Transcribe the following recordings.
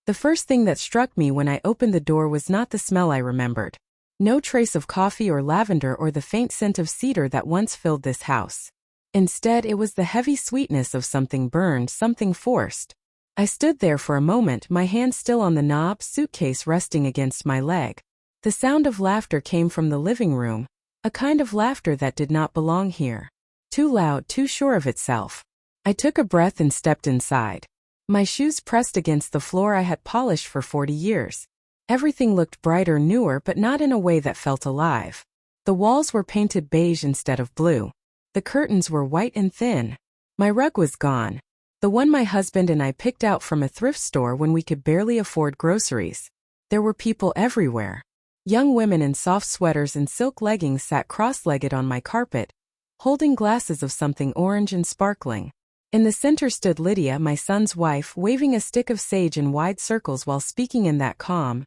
The first thing that struck me when I opened the door was not the smell I remembered. No trace of coffee or lavender or the faint scent of cedar that once filled this house. Instead, it was the heavy sweetness of something burned, something forced. I stood there for a moment, my hand still on the knob, suitcase resting against my leg. The sound of laughter came from the living room, a kind of laughter that did not belong here. Too loud, too sure of itself. I took a breath and stepped inside. My shoes pressed against the floor I had polished for 40 years. Everything looked brighter, newer, but not in a way that felt alive. The walls were painted beige instead of blue. The curtains were white and thin. My rug was gone. The one my husband and I picked out from a thrift store when we could barely afford groceries. There were people everywhere. Young women in soft sweaters and silk leggings sat cross-legged on my carpet, holding glasses of something orange and sparkling. In the center stood Lydia, my son's wife, waving a stick of sage in wide circles while speaking in that calm,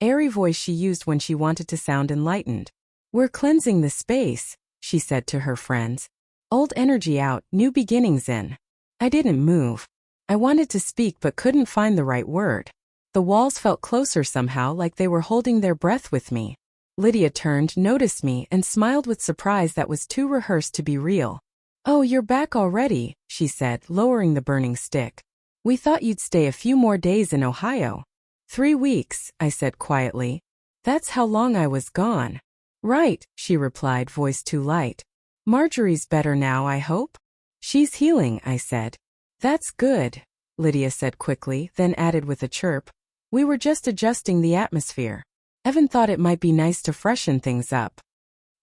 airy voice she used when she wanted to sound enlightened. "We're cleansing the space," she said to her friends. "Old energy out, new beginnings in." I didn't move. I wanted to speak but couldn't find the right word. The walls felt closer somehow, like they were holding their breath with me. Lydia turned, noticed me, and smiled with surprise that was too rehearsed to be real. "Oh, you're back already," she said, lowering the burning stick. "We thought you'd stay a few more days in Ohio." 3 weeks, I said quietly. "That's how long I was gone." "Right," she replied, voice too light. "Marjorie's better now, I hope?" "She's healing," I said. "That's good," Lydia said quickly, then added with a chirp. "We were just adjusting the atmosphere. Evan thought it might be nice to freshen things up."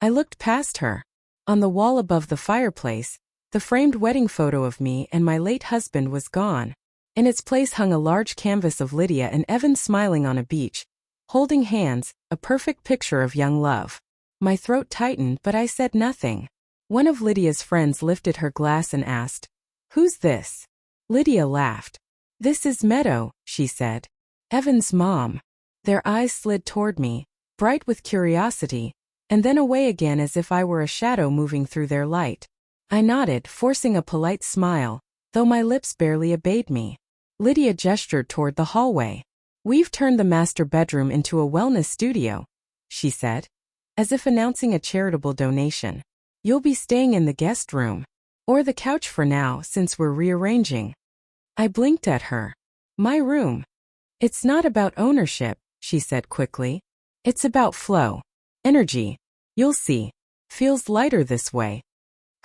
I looked past her. On the wall above the fireplace, the framed wedding photo of me and my late husband was gone. In its place hung a large canvas of Lydia and Evan smiling on a beach, holding hands, a perfect picture of young love. My throat tightened, but I said nothing. One of Lydia's friends lifted her glass and asked, "Who's this?" Lydia laughed. "This is Meadow," she said. "Evan's mom." Their eyes slid toward me, bright with curiosity, and then away again as if I were a shadow moving through their light. I nodded, forcing a polite smile, though my lips barely obeyed me. Lydia gestured toward the hallway. "We've turned the master bedroom into a wellness studio," she said, as if announcing a charitable donation. "You'll be staying in the guest room. Or the couch for now, since we're rearranging." I blinked at her. "My room." "It's not about ownership," she said quickly. "It's about flow. Energy. You'll see. Feels lighter this way."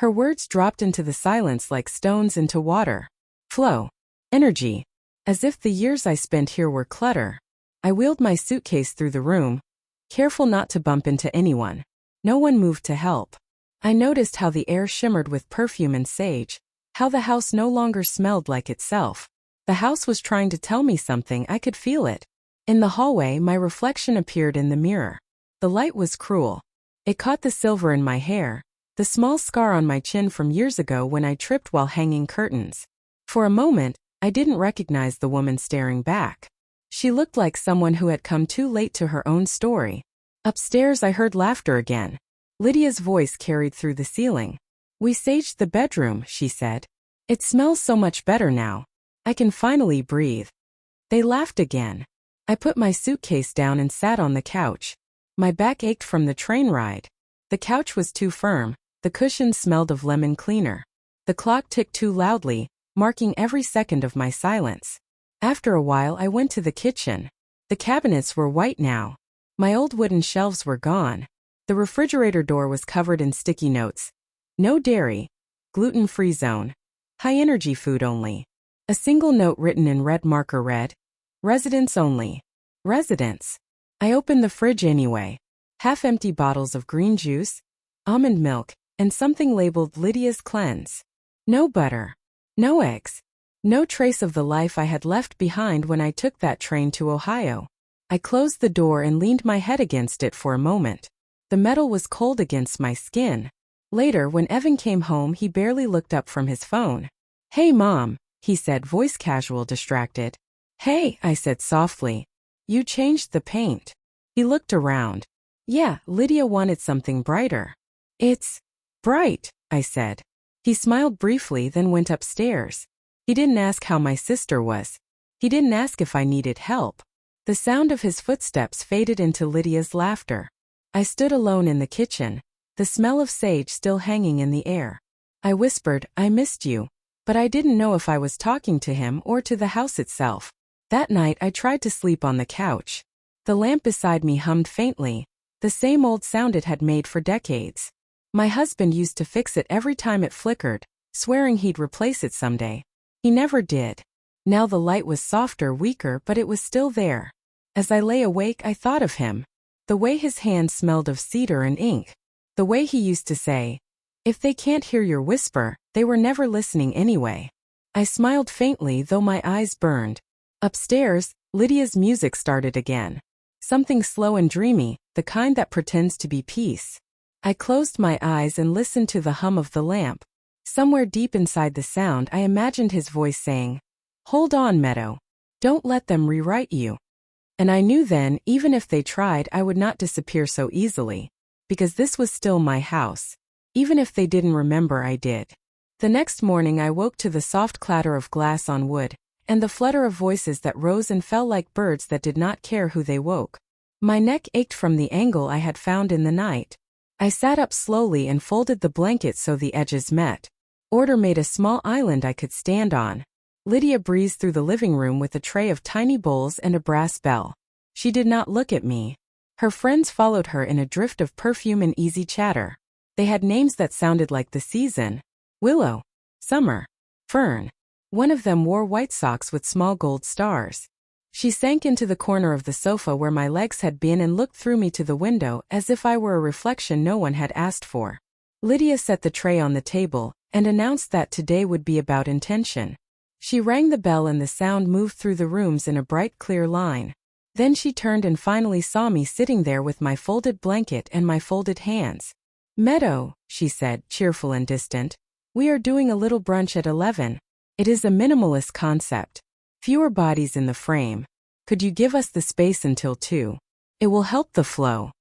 Her words dropped into the silence like stones into water. Flow. Energy. As if the years I spent here were clutter. I wheeled my suitcase through the room, careful not to bump into anyone. No one moved to help. I noticed how the air shimmered with perfume and sage, how the house no longer smelled like itself. The house was trying to tell me something, I could feel it. In the hallway, my reflection appeared in the mirror. The light was cruel. It caught the silver in my hair, the small scar on my chin from years ago when I tripped while hanging curtains. For a moment, I didn't recognize the woman staring back. She looked like someone who had come too late to her own story. Upstairs, I heard laughter again. Lydia's voice carried through the ceiling. "We saged the bedroom," she said. "It smells so much better now. I can finally breathe." They laughed again. I put my suitcase down and sat on the couch. My back ached from the train ride. The couch was too firm, the cushions smelled of lemon cleaner. The clock ticked too loudly, marking every second of my silence. After a while, I went to the kitchen. The cabinets were white now. My old wooden shelves were gone. The refrigerator door was covered in sticky notes. "No dairy. Gluten-free zone. High-energy food only." A single note written in red marker read, "Residents only." Residents. I opened the fridge anyway. Half-empty bottles of green juice, almond milk, and something labeled Lydia's Cleanse. No butter. No eggs. No trace of the life I had left behind when I took that train to Ohio. I closed the door and leaned my head against it for a moment. The metal was cold against my skin. Later, when Evan came home, he barely looked up from his phone. "Hey, Mom," he said, voice casual, distracted. "Hey," I said softly. "You changed the paint." He looked around. "Yeah, Lydia wanted something brighter." "It's bright," I said. He smiled briefly, then went upstairs. He didn't ask how my sister was. He didn't ask if I needed help. The sound of his footsteps faded into Lydia's laughter. I stood alone in the kitchen, the smell of sage still hanging in the air. I whispered, "I missed you," but I didn't know if I was talking to him or to the house itself. That night I tried to sleep on the couch. The lamp beside me hummed faintly, the same old sound it had made for decades. My husband used to fix it every time it flickered, swearing he'd replace it someday. He never did. Now the light was softer, weaker, but it was still there. As I lay awake, I thought of him. The way his hands smelled of cedar and ink. The way he used to say, "If they can't hear your whisper, they were never listening anyway." I smiled faintly, though my eyes burned. Upstairs, Lydia's music started again. Something slow and dreamy, the kind that pretends to be peace. I closed my eyes and listened to the hum of the lamp. Somewhere deep inside the sound, I imagined his voice saying, "Hold on, Meadow. Don't let them rewrite you." And I knew then, even if they tried, I would not disappear so easily. Because this was still my house. Even if they didn't remember, I did. The next morning I woke to the soft clatter of glass on wood, and the flutter of voices that rose and fell like birds that did not care who they woke. My neck ached from the angle I had found in the night. I sat up slowly and folded the blanket so the edges met. Order made a small island I could stand on. Lydia breezed through the living room with a tray of tiny bowls and a brass bell. She did not look at me. Her friends followed her in a drift of perfume and easy chatter. They had names that sounded like the season: Willow, Summer, Fern. One of them wore white socks with small gold stars. She sank into the corner of the sofa where my legs had been and looked through me to the window as if I were a reflection no one had asked for. Lydia set the tray on the table and announced that today would be about intention. She rang the bell and the sound moved through the rooms in a bright, clear line. Then she turned and finally saw me sitting there with my folded blanket and my folded hands. "Meadow," she said, cheerful and distant, "we are doing a little brunch at 11. It is a minimalist concept. Fewer bodies in the frame. Could you give us the space until 2? It will help the flow."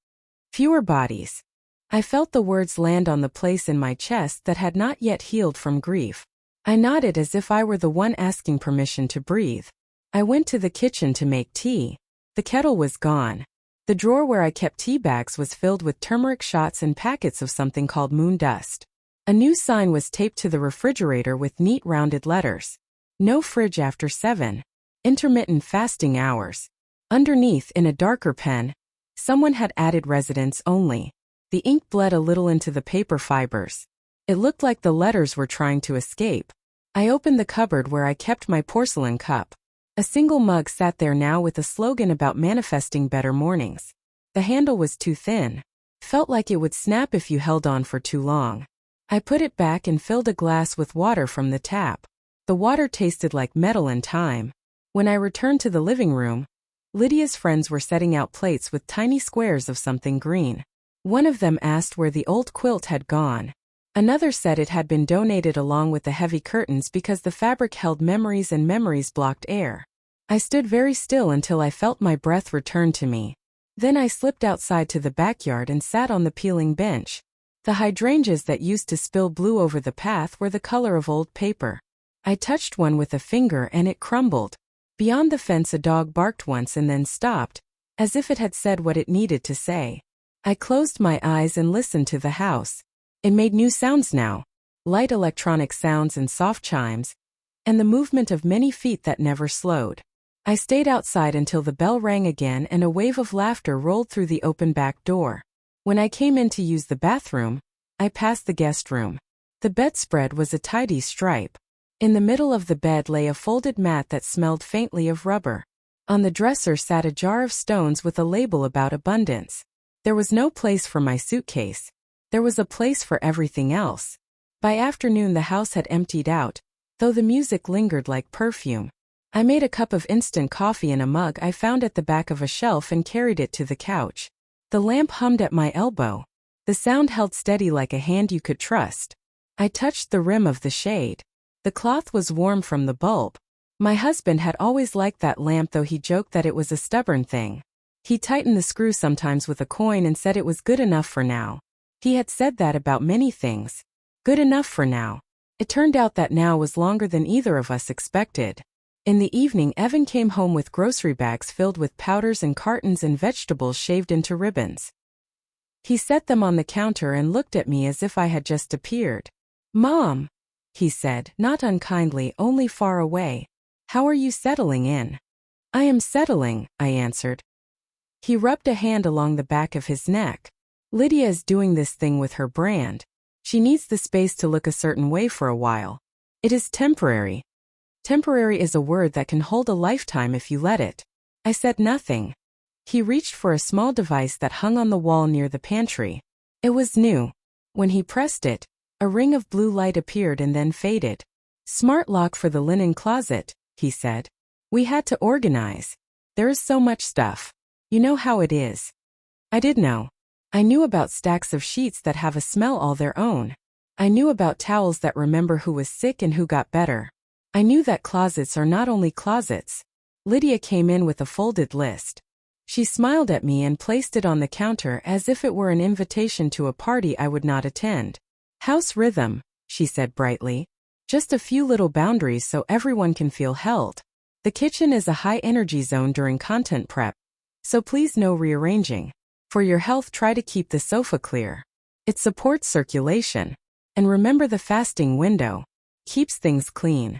Fewer bodies. I felt the words land on the place in my chest that had not yet healed from grief. I nodded as if I were the one asking permission to breathe. I went to the kitchen to make tea. The kettle was gone. The drawer where I kept tea bags was filled with turmeric shots and packets of something called moon dust. A new sign was taped to the refrigerator with neat rounded letters. "No fridge after 7. Intermittent fasting hours." Underneath, in a darker pen, someone had added "residents only." The ink bled a little into the paper fibers. It looked like the letters were trying to escape. I opened the cupboard where I kept my porcelain cup. A single mug sat there now with a slogan about manifesting better mornings. The handle was too thin. Felt like it would snap if you held on for too long. I put it back and filled a glass with water from the tap. The water tasted like metal and time. When I returned to the living room, Lydia's friends were setting out plates with tiny squares of something green. One of them asked where the old quilt had gone. Another said it had been donated along with the heavy curtains because the fabric held memories and memories blocked air. I stood very still until I felt my breath return to me. Then I slipped outside to the backyard and sat on the peeling bench. The hydrangeas that used to spill blue over the path were the color of old paper. I touched one with a finger and it crumbled. Beyond the fence a dog barked once and then stopped, as if it had said what it needed to say. I closed my eyes and listened to the house. It made new sounds now, light electronic sounds and soft chimes, and the movement of many feet that never slowed. I stayed outside until the bell rang again and a wave of laughter rolled through the open back door. When I came in to use the bathroom, I passed the guest room. The bedspread was a tidy stripe. In the middle of the bed lay a folded mat that smelled faintly of rubber. On the dresser sat a jar of stones with a label about abundance. There was no place for my suitcase. There was a place for everything else. By afternoon the house had emptied out, though the music lingered like perfume. I made a cup of instant coffee in a mug I found at the back of a shelf and carried it to the couch. The lamp hummed at my elbow. The sound held steady like a hand you could trust. I touched the rim of the shade. The cloth was warm from the bulb. My husband had always liked that lamp, though he joked that it was a stubborn thing. He tightened the screw sometimes with a coin and said it was good enough for now. He had said that about many things. Good enough for now. It turned out that now was longer than either of us expected. In the evening, Evan came home with grocery bags filled with powders and cartons and vegetables shaved into ribbons. He set them on the counter and looked at me as if I had just appeared. "Mom," he said, not unkindly, only far away. "How are you settling in?" "I am settling," I answered. He rubbed a hand along the back of his neck. "Lydia is doing this thing with her brand. She needs the space to look a certain way for a while. It is temporary. Temporary is a word that can hold a lifetime if you let it." I said nothing. He reached for a small device that hung on the wall near the pantry. It was new. When he pressed it, a ring of blue light appeared and then faded. "Smart lock for the linen closet," he said. "We had to organize. There is so much stuff. You know how it is." I did know. I knew about stacks of sheets that have a smell all their own. I knew about towels that remember who was sick and who got better. I knew that closets are not only closets. Lydia came in with a folded list. She smiled at me and placed it on the counter as if it were an invitation to a party I would not attend. "House rhythm," she said brightly. "Just a few little boundaries so everyone can feel held. The kitchen is a high-energy zone during content prep, so please no rearranging. For your health, try to keep the sofa clear. It supports circulation. And remember the fasting window. Keeps things clean."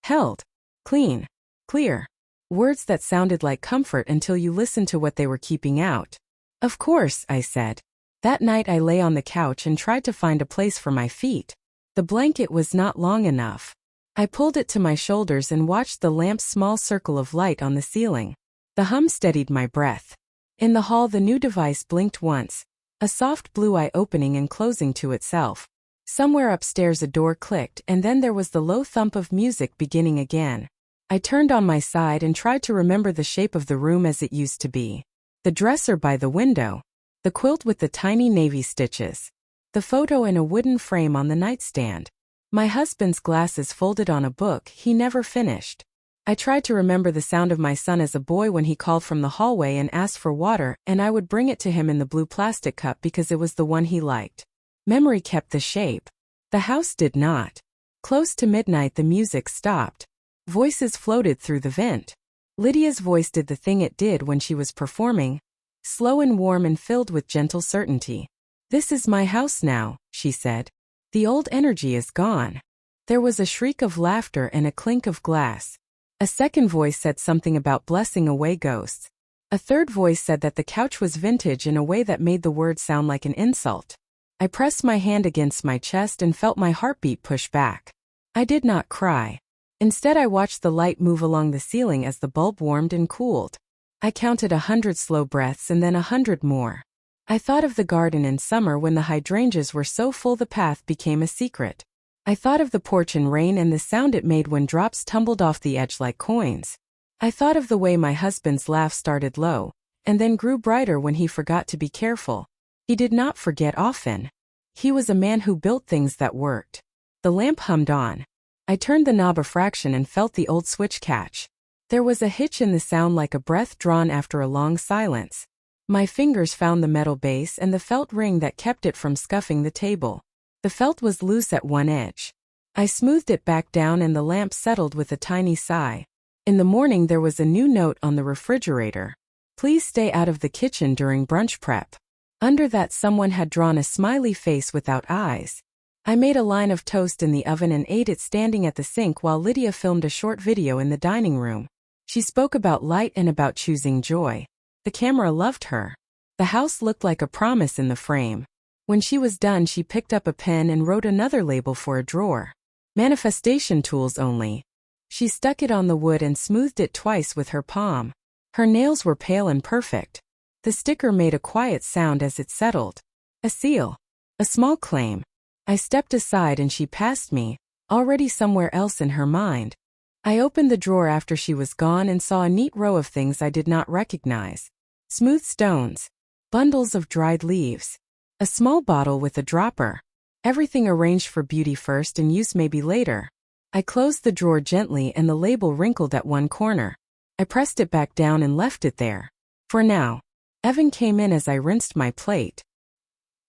Held. Clean. Clear. Words that sounded like comfort until you listened to what they were keeping out. "Of course," I said. That night I lay on the couch and tried to find a place for my feet. The blanket was not long enough. I pulled it to my shoulders and watched the lamp's small circle of light on the ceiling. The hum steadied my breath. In the hall, the new device blinked once, a soft blue eye opening and closing to itself. Somewhere upstairs a door clicked, and then there was the low thump of music beginning again. I turned on my side and tried to remember the shape of the room as it used to be. The dresser by the window. The quilt with the tiny navy stitches. The photo in a wooden frame on the nightstand. My husband's glasses folded on a book he never finished. I tried to remember the sound of my son as a boy when he called from the hallway and asked for water, and I would bring it to him in the blue plastic cup because it was the one he liked. Memory kept the shape. The house did not. Close to midnight the music stopped. Voices floated through the vent. Lydia's voice did the thing it did when she was performing. Slow and warm and filled with gentle certainty. "This is my house now," she said. "The old energy is gone." There was a shriek of laughter and a clink of glass. A second voice said something about blessing away ghosts. A third voice said that the couch was vintage in a way that made the word sound like an insult. I pressed my hand against my chest and felt my heartbeat push back. I did not cry. Instead, I watched the light move along the ceiling as the bulb warmed and cooled. I counted 100 slow breaths and then 100 more. I thought of the garden in summer when the hydrangeas were so full the path became a secret. I thought of the porch in rain and the sound it made when drops tumbled off the edge like coins. I thought of the way my husband's laugh started low, and then grew brighter when he forgot to be careful. He did not forget often. He was a man who built things that worked. The lamp hummed on. I turned the knob a fraction and felt the old switch catch. There was a hitch in the sound like a breath drawn after a long silence. My fingers found the metal base and the felt ring that kept it from scuffing the table. The felt was loose at one edge. I smoothed it back down and the lamp settled with a tiny sigh. In the morning there was a new note on the refrigerator. "Please stay out of the kitchen during brunch prep." Under that someone had drawn a smiley face without eyes. I made a line of toast in the oven and ate it standing at the sink while Lydia filmed a short video in the dining room. She spoke about light and about choosing joy. The camera loved her. The house looked like a promise in the frame. When she was done, she picked up a pen and wrote another label for a drawer. "Manifestation tools only." She stuck it on the wood and smoothed it twice with her palm. Her nails were pale and perfect. The sticker made a quiet sound as it settled. A seal. A small claim. I stepped aside and she passed me, already somewhere else in her mind. I opened the drawer after she was gone and saw a neat row of things I did not recognize. Smooth stones. Bundles of dried leaves. A small bottle with a dropper. Everything arranged for beauty first and use maybe later. I closed the drawer gently and the label wrinkled at one corner. I pressed it back down and left it there. For now. Evan came in as I rinsed my plate.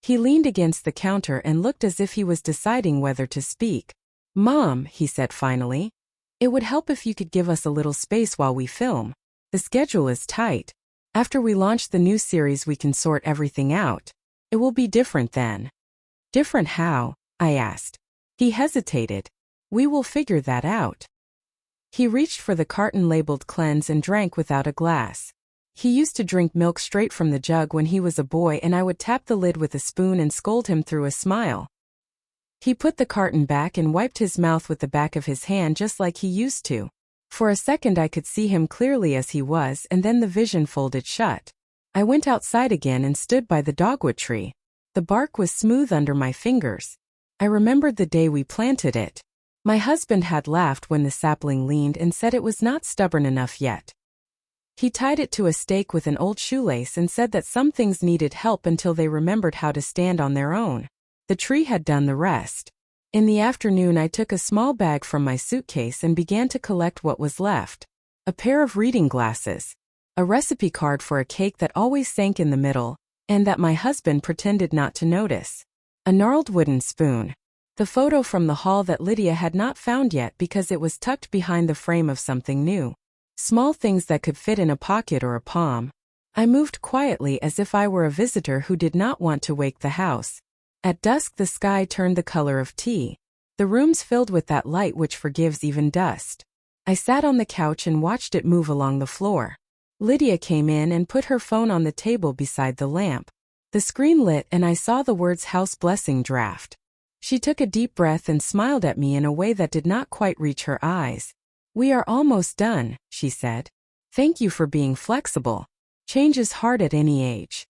He leaned against the counter and looked as if he was deciding whether to speak. "Mom," he said finally. It would help if you could give us a little space while we film. The schedule is tight. After we launch the new series we can sort everything out. It will be different then." "Different how?" I asked. He hesitated. "We will figure that out." He reached for the carton labeled cleanse and drank without a glass. He used to drink milk straight from the jug when he was a boy, and I would tap the lid with a spoon and scold him through a smile. He put the carton back and wiped his mouth with the back of his hand just like he used to. For a second I could see him clearly as he was, and then the vision folded shut. I went outside again and stood by the dogwood tree. The bark was smooth under my fingers. I remembered the day we planted it. My husband had laughed when the sapling leaned and said it was not stubborn enough yet. He tied it to a stake with an old shoelace and said that some things needed help until they remembered how to stand on their own. The tree had done the rest. In the afternoon I took a small bag from my suitcase and began to collect what was left. A pair of reading glasses. A recipe card for a cake that always sank in the middle, and that my husband pretended not to notice. A gnarled wooden spoon. The photo from the hall that Lydia had not found yet because it was tucked behind the frame of something new. Small things that could fit in a pocket or a palm. I moved quietly as if I were a visitor who did not want to wake the house. At dusk the sky turned the color of tea. The rooms filled with that light which forgives even dust. I sat on the couch and watched it move along the floor. Lydia came in and put her phone on the table beside the lamp. The screen lit and I saw the words "House Blessing Draft." She took a deep breath and smiled at me in a way that did not quite reach her eyes. "We are almost done," she said. "Thank you for being flexible. Change is hard at any age."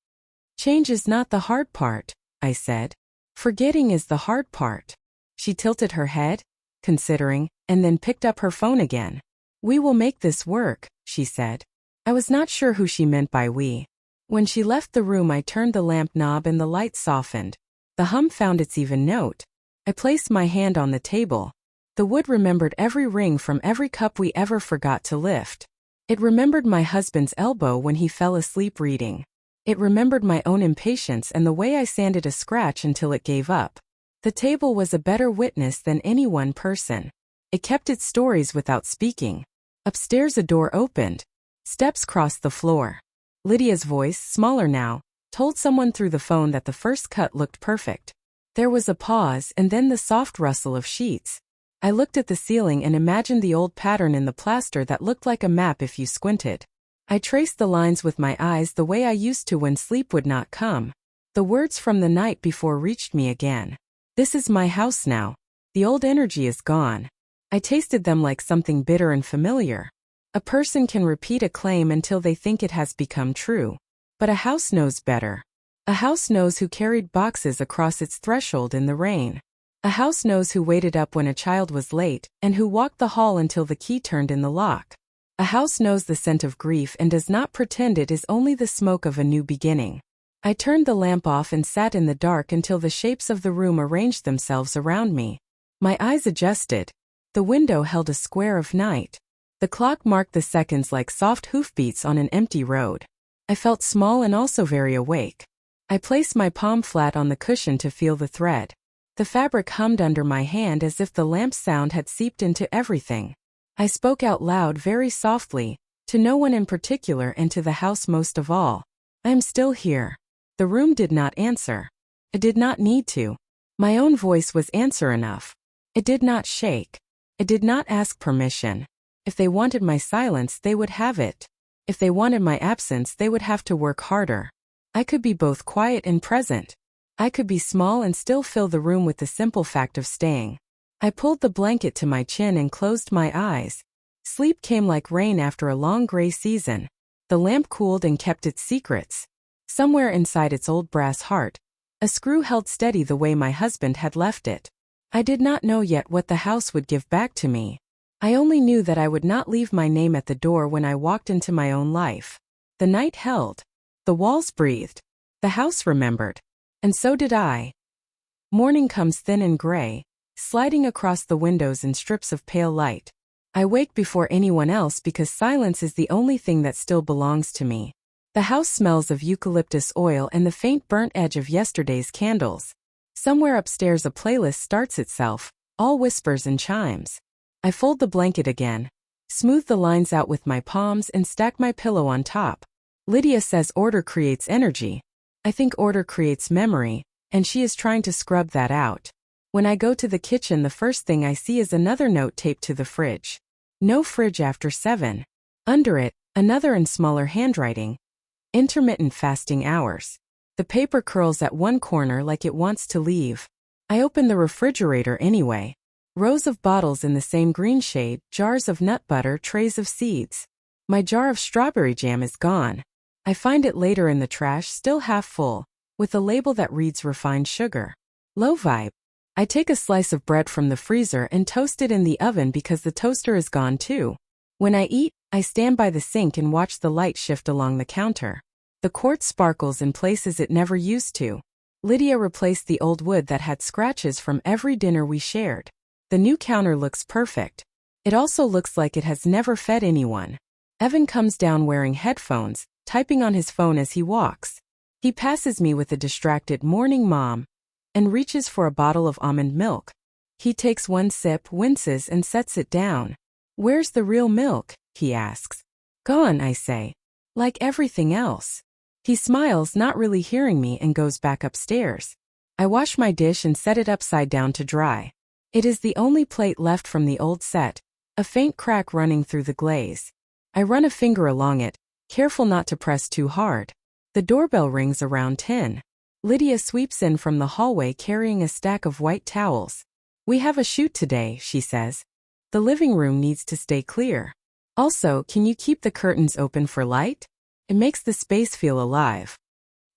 "Change is not the hard part," I said. "Forgetting is the hard part." She tilted her head, considering, and then picked up her phone again. "We will make this work," she said. I was not sure who she meant by we. When she left the room I turned the lamp knob and the light softened. The hum found its even note. I placed my hand on the table. The wood remembered every ring from every cup we ever forgot to lift. It remembered my husband's elbow when he fell asleep reading. It remembered my own impatience and the way I sanded a scratch until it gave up. The table was a better witness than any one person. It kept its stories without speaking. Upstairs a door opened. Steps crossed the floor. Lydia's voice, smaller now, told someone through the phone that the first cut looked perfect. There was a pause and then the soft rustle of sheets. I looked at the ceiling and imagined the old pattern in the plaster that looked like a map if you squinted. I traced the lines with my eyes the way I used to when sleep would not come. The words from the night before reached me again. "This is my house now. The old energy is gone." I tasted them like something bitter and familiar. A person can repeat a claim until they think it has become true. But a house knows better. A house knows who carried boxes across its threshold in the rain. A house knows who waited up when a child was late, and who walked the hall until the key turned in the lock. A house knows the scent of grief and does not pretend it is only the smoke of a new beginning. I turned the lamp off and sat in the dark until the shapes of the room arranged themselves around me. My eyes adjusted. The window held a square of night. The clock marked the seconds like soft hoofbeats on an empty road. I felt small and also very awake. I placed my palm flat on the cushion to feel the thread. The fabric hummed under my hand as if the lamp's sound had seeped into everything. I spoke out loud very softly, to no one in particular and to the house most of all. "I am still here." The room did not answer. It did not need to. My own voice was answer enough. It did not shake. It did not ask permission. If they wanted my silence, they would have it. If they wanted my absence, they would have to work harder. I could be both quiet and present. I could be small and still fill the room with the simple fact of staying. I pulled the blanket to my chin and closed my eyes. Sleep came like rain after a long gray season. The lamp cooled and kept its secrets. Somewhere inside its old brass heart, a screw held steady the way my husband had left it. I did not know yet what the house would give back to me. I only knew that I would not leave my name at the door when I walked into my own life. The night held. The walls breathed. The house remembered. And so did I. Morning comes thin and gray, sliding across the windows in strips of pale light. I wake before anyone else because silence is the only thing that still belongs to me. The house smells of eucalyptus oil and the faint burnt edge of yesterday's candles. Somewhere upstairs a playlist starts itself, all whispers and chimes. I fold the blanket again, smooth the lines out with my palms and stack my pillow on top. Lydia says order creates energy. I think order creates memory, and she is trying to scrub that out. When I go to the kitchen, the first thing I see is another note taped to the fridge. No fridge after 7. Under it, another in smaller handwriting. Intermittent fasting hours. The paper curls at one corner like it wants to leave. I open the refrigerator anyway. Rows of bottles in the same green shade, jars of nut butter, trays of seeds. My jar of strawberry jam is gone. I find it later in the trash, still half full, with a label that reads refined sugar. Low vibe. I take a slice of bread from the freezer and toast it in the oven because the toaster is gone too. When I eat, I stand by the sink and watch the light shift along the counter. The quartz sparkles in places it never used to. Lydia replaced the old wood that had scratches from every dinner we shared. The new counter looks perfect. It also looks like it has never fed anyone. Evan comes down wearing headphones, typing on his phone as he walks. He passes me with a distracted "Morning, Mom," and reaches for a bottle of almond milk. He takes one sip, winces, and sets it down. "Where's the real milk?" he asks. "Gone," I say. "Like everything else." He smiles, not really hearing me, and goes back upstairs. I wash my dish and set it upside down to dry. It is the only plate left from the old set, a faint crack running through the glaze. I run a finger along it, careful not to press too hard. The doorbell rings around 10. Lydia sweeps in from the hallway carrying a stack of white towels. "We have a shoot today," she says. "The living room needs to stay clear. Also, can you keep the curtains open for light? It makes the space feel alive."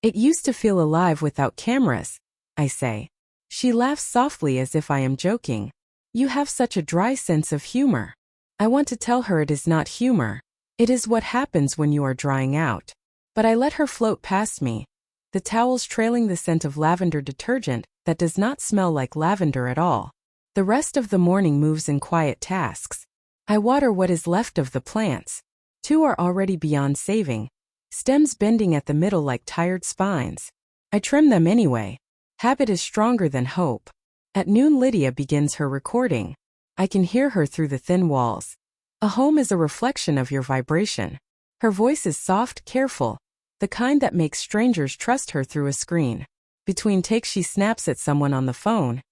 "It used to feel alive without cameras," I say. She laughs softly as if I am joking. "You have such a dry sense of humor." I want to tell her it is not humor. It is what happens when you are drying out. But I let her float past me, the towels trailing the scent of lavender detergent that does not smell like lavender at all. The rest of the morning moves in quiet tasks. I water what is left of the plants. 2 are already beyond saving, stems bending at the middle like tired spines. I trim them anyway. Habit is stronger than hope. At noon, Lydia begins her recording. I can hear her through the thin walls. A home is a reflection of your vibration. Her voice is soft, careful, the kind that makes strangers trust her through a screen. Between takes, she snaps at someone on the phone,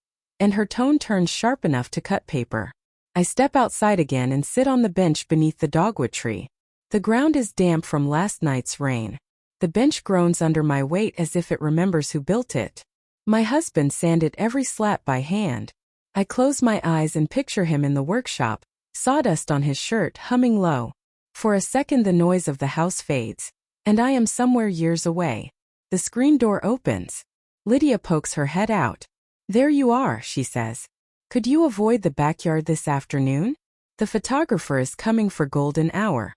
and her tone turns sharp enough to cut paper. I step outside again and sit on the bench beneath the dogwood tree. The ground is damp from last night's rain. The bench groans under my weight as if it remembers who built it. My husband sanded every slat by hand. I close my eyes and picture him in the workshop, sawdust on his shirt, humming low. For a second the noise of the house fades, and I am somewhere years away. The screen door opens. Lydia pokes her head out. "There you are," she says. "Could you avoid the backyard this afternoon? The photographer is coming for golden hour."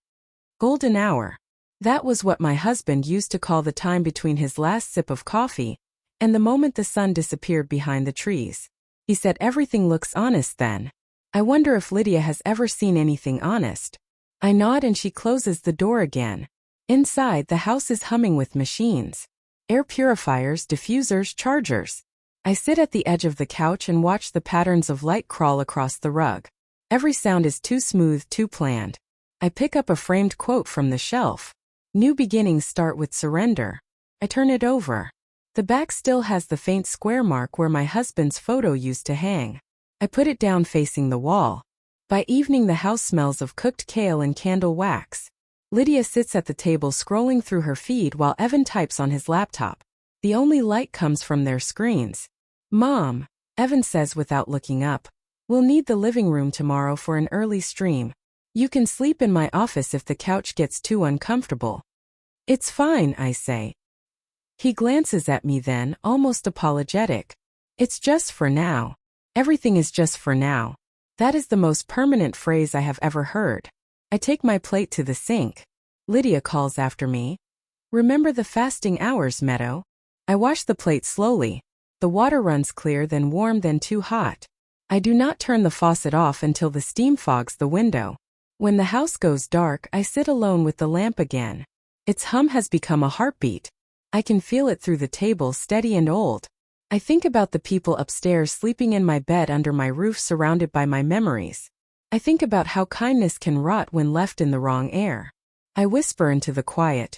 Golden hour. That was what my husband used to call the time between his last sip of coffee and the moment the sun disappeared behind the trees. He said everything looks honest then. I wonder if Lydia has ever seen anything honest. I nod and she closes the door again. Inside, the house is humming with machines. Air purifiers, diffusers, chargers. I sit at the edge of the couch and watch the patterns of light crawl across the rug. Every sound is too smooth, too planned. I pick up a framed quote from the shelf. "New beginnings start with surrender." I turn it over. The back still has the faint square mark where my husband's photo used to hang. I put it down facing the wall. By evening, the house smells of cooked kale and candle wax. Lydia sits at the table scrolling through her feed while Evan types on his laptop. The only light comes from their screens. "Mom," Evan says without looking up, "we'll need the living room tomorrow for an early stream. You can sleep in my office if the couch gets too uncomfortable." "It's fine," I say. He glances at me then, almost apologetic. "It's just for now." Everything is just for now. That is the most permanent phrase I have ever heard. I take my plate to the sink. Lydia calls after me. "Remember the fasting hours, Meadow?" I wash the plate slowly. The water runs clear, then warm, then too hot. I do not turn the faucet off until the steam fogs the window. When the house goes dark, I sit alone with the lamp again. Its hum has become a heartbeat. I can feel it through the table, steady and old. I think about the people upstairs sleeping in my bed under my roof, surrounded by my memories. I think about how kindness can rot when left in the wrong air. I whisper into the quiet.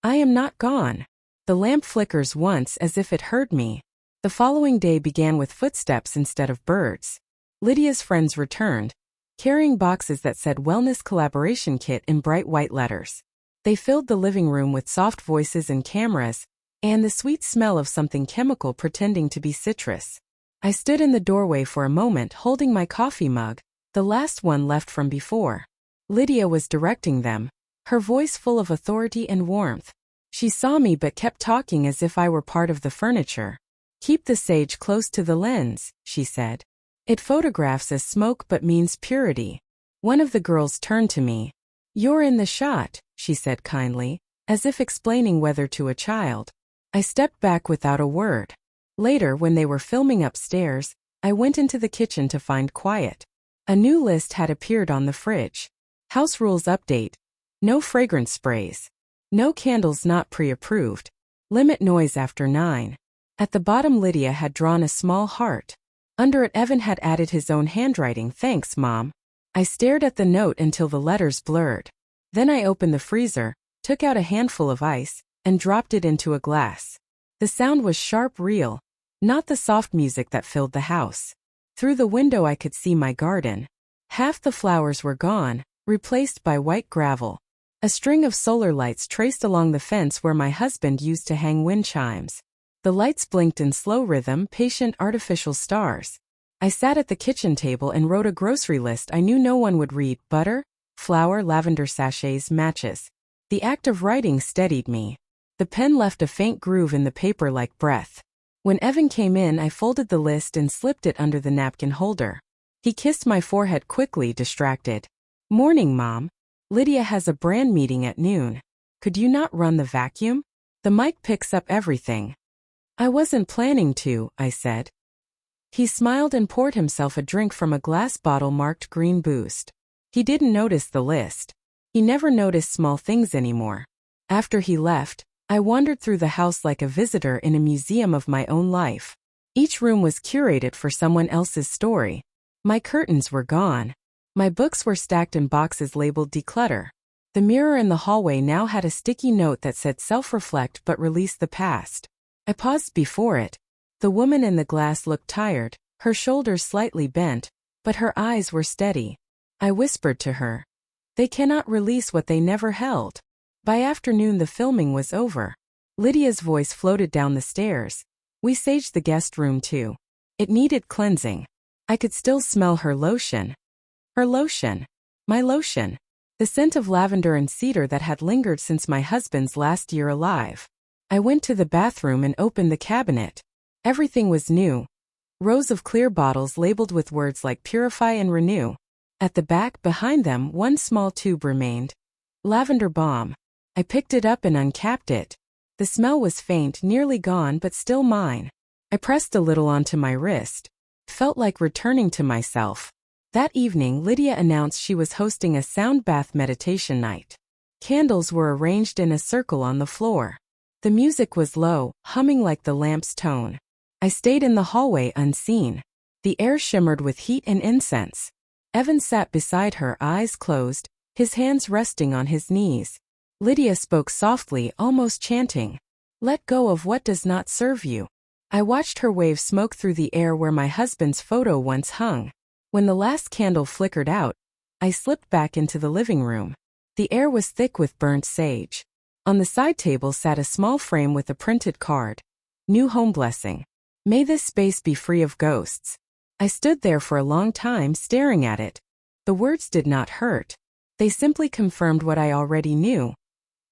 I am not gone. The lamp flickers once as if it heard me. The following day began with footsteps instead of birds. Lydia's friends returned, carrying boxes that said Wellness Collaboration Kit in bright white letters. They filled the living room with soft voices and cameras, and the sweet smell of something chemical pretending to be citrus. I stood in the doorway for a moment holding my coffee mug, the last one left from before. Lydia was directing them, her voice full of authority and warmth. She saw me but kept talking as if I were part of the furniture. Keep the sage close to the lens, she said. It photographs as smoke but means purity. One of the girls turned to me. You're in the shot, she said kindly, as if explaining weather to a child. I stepped back without a word. Later, when they were filming upstairs, I went into the kitchen to find quiet. A new list had appeared on the fridge. House rules update. No fragrance sprays. No candles not pre-approved. Limit noise after 9. At the bottom, Lydia had drawn a small heart. Under it, Evan had added his own handwriting. Thanks, Mom. I stared at the note until the letters blurred. Then I opened the freezer, took out a handful of ice, and dropped it into a glass. The sound was sharp, real, not the soft music that filled the house. Through the window I could see my garden. Half the flowers were gone, replaced by white gravel. A string of solar lights traced along the fence where my husband used to hang wind chimes. The lights blinked in slow rhythm, patient artificial stars. I sat at the kitchen table and wrote a grocery list I knew no one would read: butter, flour, lavender sachets, matches. The act of writing steadied me. The pen left a faint groove in the paper like breath. When Evan came in, I folded the list and slipped it under the napkin holder. He kissed my forehead quickly, distracted. Morning, Mom. Lydia has a brand meeting at noon. Could you not run the vacuum? The mic picks up everything. I wasn't planning to, I said. He smiled and poured himself a drink from a glass bottle marked Green Boost. He didn't notice the list. He never noticed small things anymore. After he left, I wandered through the house like a visitor in a museum of my own life. Each room was curated for someone else's story. My curtains were gone. My books were stacked in boxes labeled declutter. The mirror in the hallway now had a sticky note that said self-reflect but release the past. I paused before it. The woman in the glass looked tired, her shoulders slightly bent, but her eyes were steady. I whispered to her. They cannot release what they never held. By afternoon the filming was over. Lydia's voice floated down the stairs. We saged the guest room too. It needed cleansing. I could still smell her lotion. Her lotion. My lotion. The scent of lavender and cedar that had lingered since my husband's last year alive. I went to the bathroom and opened the cabinet. Everything was new. Rows of clear bottles labeled with words like purify and renew. At the back, behind them, one small tube remained. Lavender balm. I picked it up and uncapped it. The smell was faint, nearly gone, but still mine. I pressed a little onto my wrist. Felt like returning to myself. That evening, Lydia announced she was hosting a sound bath meditation night. Candles were arranged in a circle on the floor. The music was low, humming like the lamp's tone. I stayed in the hallway unseen. The air shimmered with heat and incense. Evan sat beside her, eyes closed, his hands resting on his knees. Lydia spoke softly, almost chanting. Let go of what does not serve you. I watched her wave smoke through the air where my husband's photo once hung. When the last candle flickered out, I slipped back into the living room. The air was thick with burnt sage. On the side table sat a small frame with a printed card. New home blessing. May this space be free of ghosts. I stood there for a long time staring at it. The words did not hurt. They simply confirmed what I already knew.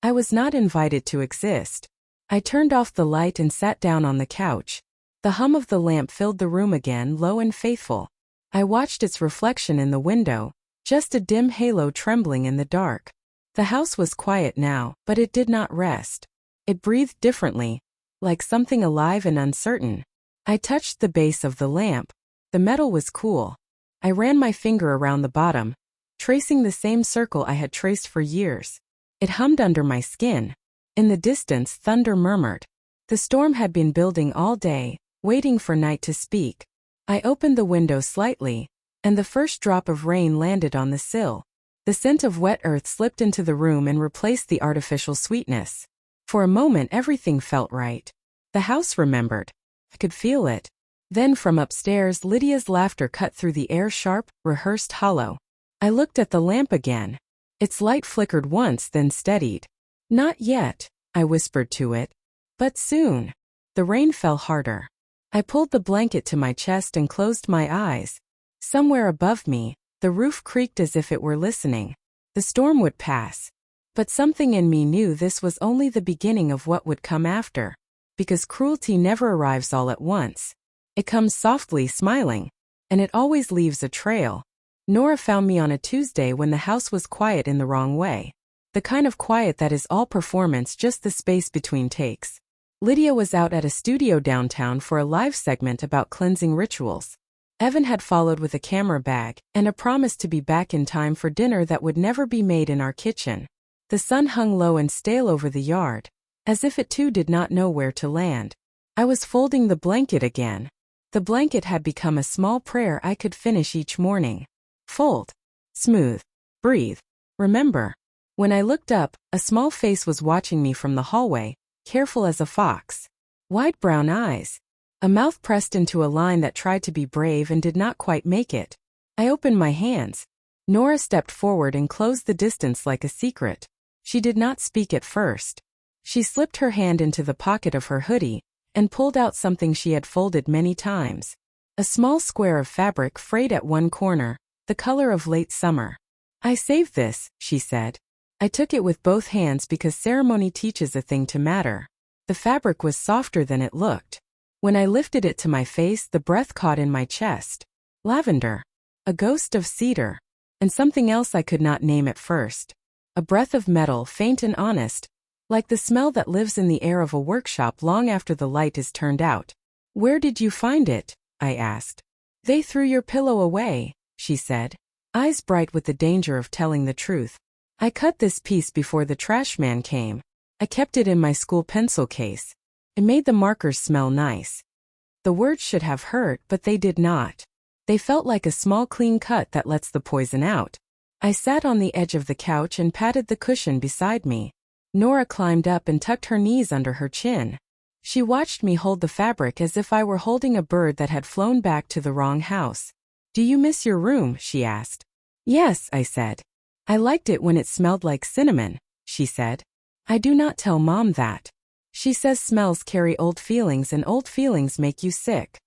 I was not invited to exist. I turned off the light and sat down on the couch. The hum of the lamp filled the room again, low and faithful. I watched its reflection in the window, just a dim halo trembling in the dark. The house was quiet now, but it did not rest. It breathed differently, like something alive and uncertain. I touched the base of the lamp. The metal was cool. I ran my finger around the bottom, tracing the same circle I had traced for years. It hummed under my skin. In the distance, thunder murmured. The storm had been building all day, waiting for night to speak. I opened the window slightly. and the first drop of rain landed on the sill. The scent of wet earth slipped into the room and replaced the artificial sweetness. For a moment everything felt right. The house remembered. I could feel it. Then from upstairs Lydia's laughter cut through the air, sharp, rehearsed, hollow. I looked at the lamp again. Its light flickered once, then steadied. "Not yet," I whispered to it. "But soon." The rain fell harder. I pulled the blanket to my chest and closed my eyes. Somewhere above me, the roof creaked as if it were listening. The storm would pass. But something in me knew this was only the beginning of what would come after. Because cruelty never arrives all at once. It comes softly, smiling. And it always leaves a trail. Nora found me on a Tuesday when the house was quiet in the wrong way. The kind of quiet that is all performance, just the space between takes. Lydia was out at a studio downtown for a live segment about cleansing rituals. Evan had followed with a camera bag and a promise to be back in time for dinner that would never be made in our kitchen. The sun hung low and stale over the yard, as if it too did not know where to land. I was folding the blanket again. The blanket had become a small prayer I could finish each morning. Fold. Smooth. Breathe. Remember. When I looked up, a small face was watching me from the hallway, careful as a fox. Wide brown eyes. A mouth pressed into a line that tried to be brave and did not quite make it. I opened my hands. Nora stepped forward and closed the distance like a secret. She did not speak at first. She slipped her hand into the pocket of her hoodie and pulled out something she had folded many times. A small square of fabric frayed at one corner, the color of late summer. "I saved this," she said. I took it with both hands because ceremony teaches a thing to matter. The fabric was softer than it looked. When I lifted it to my face, the breath caught in my chest. Lavender. A ghost of cedar. And something else I could not name at first. A breath of metal, faint and honest, like the smell that lives in the air of a workshop long after the light is turned out. "Where did you find it?" I asked. "They threw your pillow away," she said, eyes bright with the danger of telling the truth. "I cut this piece before the trash man came. I kept it in my school pencil case. It made the markers smell nice." The words should have hurt, but they did not. They felt like a small clean cut that lets the poison out. I sat on the edge of the couch and patted the cushion beside me. Nora climbed up and tucked her knees under her chin. She watched me hold the fabric as if I were holding a bird that had flown back to the wrong house. "Do you miss your room?" she asked. "Yes," I said. "I liked it when it smelled like cinnamon," she said. "I do not tell Mom that. She says smells carry old feelings and old feelings make you sick."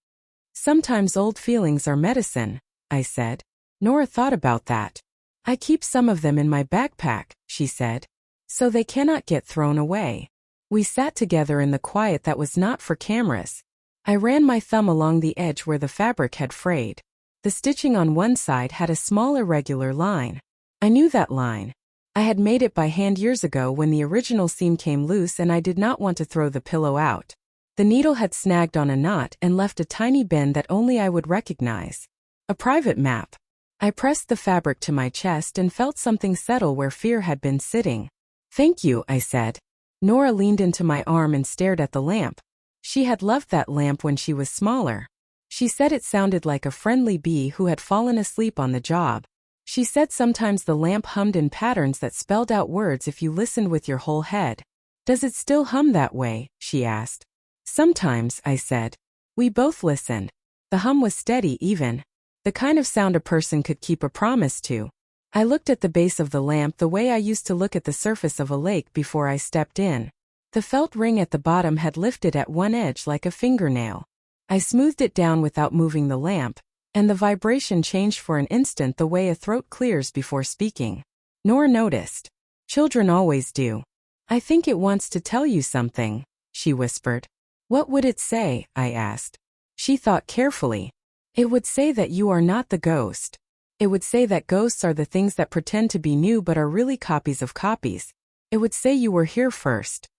"Sometimes old feelings are medicine," I said. Nora thought about that. "I keep some of them in my backpack," she said, "so they cannot get thrown away." We sat together in the quiet that was not for cameras. I ran my thumb along the edge where the fabric had frayed. The stitching on one side had a small irregular line. I knew that line. I had made it by hand years ago when the original seam came loose and I did not want to throw the pillow out. The needle had snagged on a knot and left a tiny bend that only I would recognize. A private map. I pressed the fabric to my chest and felt something settle where fear had been sitting. "Thank you," I said. Nora leaned into my arm and stared at the lamp. She had loved that lamp when she was smaller. She said it sounded like a friendly bee who had fallen asleep on the job. She said sometimes the lamp hummed in patterns that spelled out words if you listened with your whole head. "Does it still hum that way?" she asked. "Sometimes," I said. We both listened. The hum was steady, even. The kind of sound a person could keep a promise to. I looked at the base of the lamp the way I used to look at the surface of a lake before I stepped in. The felt ring at the bottom had lifted at one edge like a fingernail. I smoothed it down without moving the lamp, and the vibration changed for an instant the way a throat clears before speaking. Nora noticed. "Children always do. I think it wants to tell you something," she whispered. "What would it say?" I asked. She thought carefully. "It would say that you are not the ghost. It would say that ghosts are the things that pretend to be new but are really copies of copies. It would say you were here first."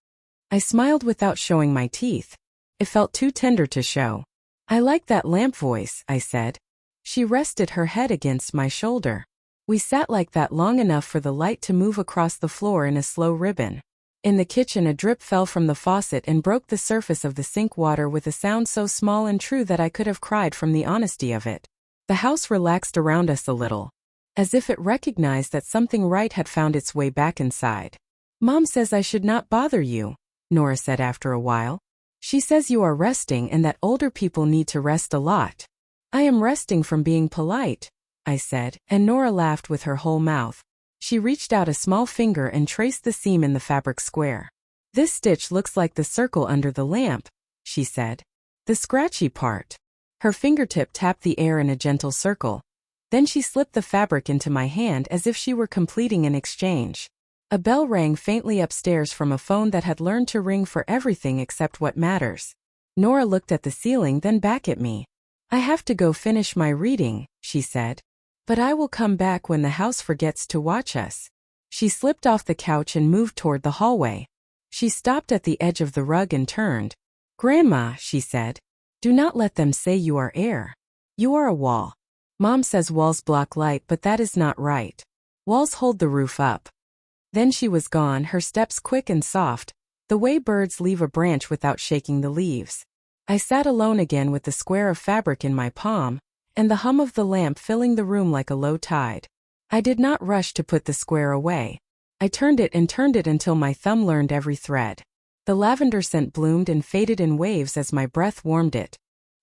I smiled without showing my teeth. It felt too tender to show. "I like that lamp voice," I said. She rested her head against my shoulder. We sat like that long enough for the light to move across the floor in a slow ribbon. In the kitchen, a drip fell from the faucet and broke the surface of the sink water with a sound so small and true that I could have cried from the honesty of it. The house relaxed around us a little, as if it recognized that something right had found its way back inside. "Mom says I should not bother you," Nora said after a while. "She says you are resting and that older people need to rest a lot." "I am resting from being polite," I said, and Nora laughed with her whole mouth. She reached out a small finger and traced the seam in the fabric square. "This stitch looks like the circle under the lamp," she said. "The scratchy part." Her fingertip tapped the air in a gentle circle. Then she slipped the fabric into my hand as if she were completing an exchange. A bell rang faintly upstairs from a phone that had learned to ring for everything except what matters. Nora looked at the ceiling, then back at me. "I have to go finish my reading," she said. "But I will come back when the house forgets to watch us." She slipped off the couch and moved toward the hallway. She stopped at the edge of the rug and turned. "Grandma," she said, "do not let them say you are air. You are a wall. Mom says walls block light, but that is not right. Walls hold the roof up." Then she was gone, her steps quick and soft, the way birds leave a branch without shaking the leaves. I sat alone again with the square of fabric in my palm, and the hum of the lamp filling the room like a low tide. I did not rush to put the square away. I turned it until my thumb learned every thread. The lavender scent bloomed and faded in waves as my breath warmed it.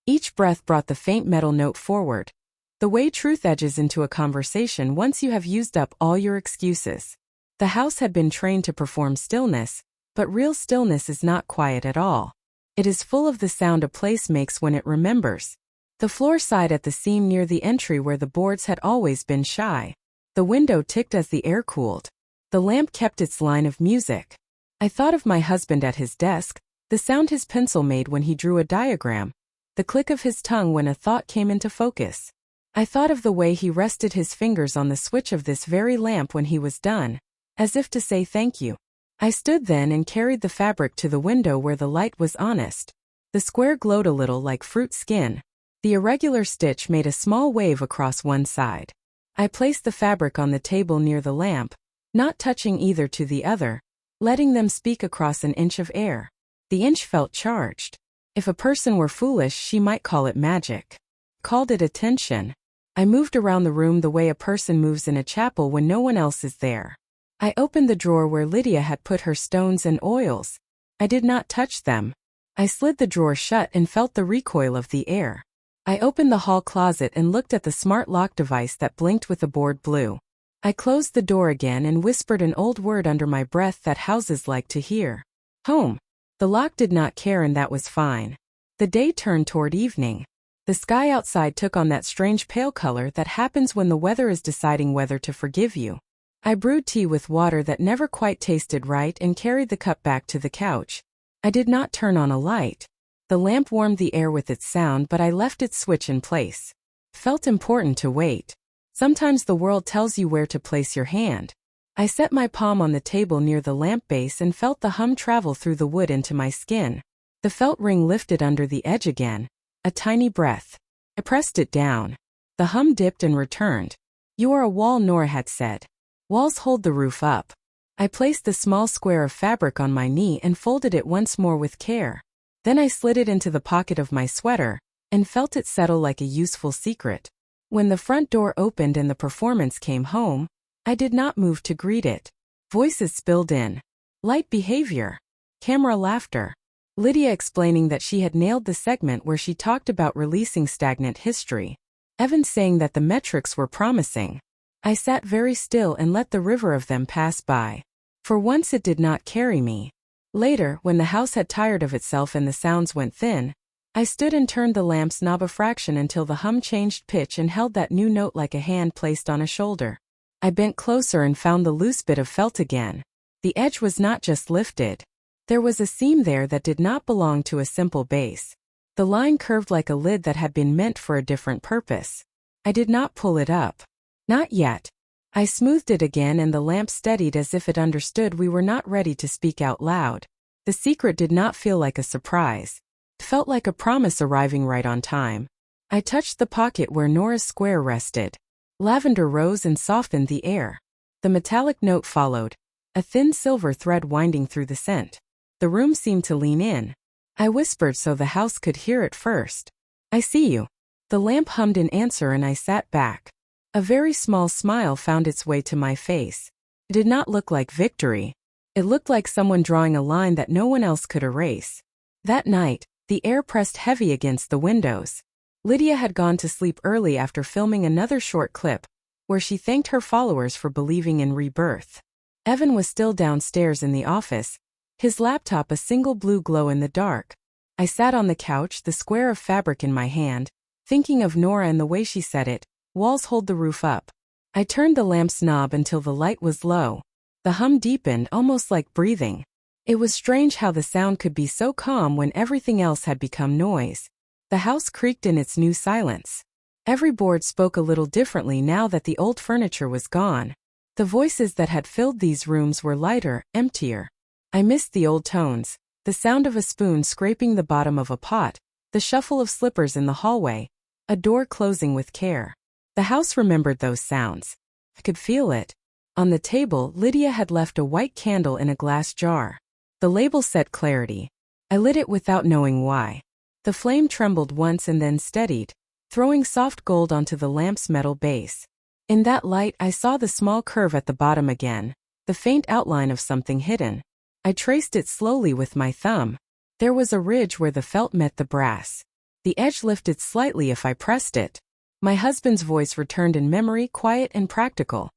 Each breath brought the faint metal note forward. The way truth edges into a conversation once you have used up all your excuses. The house had been trained to perform stillness, but real stillness is not quiet at all. It is full of the sound a place makes when it remembers. The floor sighed at the seam near the entry where the boards had always been shy. The window ticked as the air cooled. The lamp kept its line of music. I thought of my husband at his desk, the sound his pencil made when he drew a diagram, the click of his tongue when a thought came into focus. I thought of the way he rested his fingers on the switch of this very lamp when he was done, as if to say thank you. I stood then and carried the fabric to the window where the light was honest. The square glowed a little like fruit skin. The irregular stitch made a small wave across one side. I placed the fabric on the table near the lamp, not touching either to the other, letting them speak across an inch of air. The inch felt charged. If a person were foolish, she might call it magic. Called it attention. I moved around the room the way a person moves in a chapel when no one else is there. I opened the drawer where Lydia had put her stones and oils. I did not touch them. I slid the drawer shut and felt the recoil of the air. I opened the hall closet and looked at the smart lock device that blinked with a board blue. I closed the door again and whispered an old word under my breath that houses like to hear. Home. The lock did not care, and that was fine. The day turned toward evening. The sky outside took on that strange pale color that happens when the weather is deciding whether to forgive you. I brewed tea with water that never quite tasted right and carried the cup back to the couch. I did not turn on a light. The lamp warmed the air with its sound, but I left its switch in place. Felt important to wait. Sometimes the world tells you where to place your hand. I set my palm on the table near the lamp base and felt the hum travel through the wood into my skin. The felt ring lifted under the edge again. A tiny breath. I pressed it down. The hum dipped and returned. "You are a wall," Nora had said. "Walls hold the roof up." I placed the small square of fabric on my knee and folded it once more with care. Then I slid it into the pocket of my sweater and felt it settle like a useful secret. When the front door opened and the performance came home, I did not move to greet it. Voices spilled in. Light behavior. Camera laughter. Lydia explaining that she had nailed the segment where she talked about releasing stagnant history. Evan saying that the metrics were promising. I sat very still and let the river of them pass by. For once it did not carry me. Later, when the house had tired of itself and the sounds went thin, I stood and turned the lamp's knob a fraction until the hum changed pitch and held that new note like a hand placed on a shoulder. I bent closer and found the loose bit of felt again. The edge was not just lifted. There was a seam there that did not belong to a simple base. The line curved like a lid that had been meant for a different purpose. I did not pull it up. Not yet. I smoothed it again and the lamp steadied as if it understood we were not ready to speak out loud. The secret did not feel like a surprise. It felt like a promise arriving right on time. I touched the pocket where Nora's square rested. Lavender rose and softened the air. The metallic note followed, a thin silver thread winding through the scent. The room seemed to lean in. I whispered so the house could hear it first. "I see you." The lamp hummed in answer and I sat back. A very small smile found its way to my face. It did not look like victory. It looked like someone drawing a line that no one else could erase. That night, the air pressed heavy against the windows. Lydia had gone to sleep early after filming another short clip, where she thanked her followers for believing in rebirth. Evan was still downstairs in the office, his laptop a single blue glow in the dark. I sat on the couch, the square of fabric in my hand, thinking of Nora and the way she said it, "Walls hold the roof up." I turned the lamp's knob until the light was low. The hum deepened, almost like breathing. It was strange how the sound could be so calm when everything else had become noise. The house creaked in its new silence. Every board spoke a little differently now that the old furniture was gone. The voices that had filled these rooms were lighter, emptier. I missed the old tones, the sound of a spoon scraping the bottom of a pot, the shuffle of slippers in the hallway, a door closing with care. The house remembered those sounds. I could feel it. On the table, Lydia had left a white candle in a glass jar. The label said clarity. I lit it without knowing why. The flame trembled once and then steadied, throwing soft gold onto the lamp's metal base. In that light, I saw the small curve at the bottom again, the faint outline of something hidden. I traced it slowly with my thumb. There was a ridge where the felt met the brass. The edge lifted slightly if I pressed it. My husband's voice returned in memory, quiet and practical.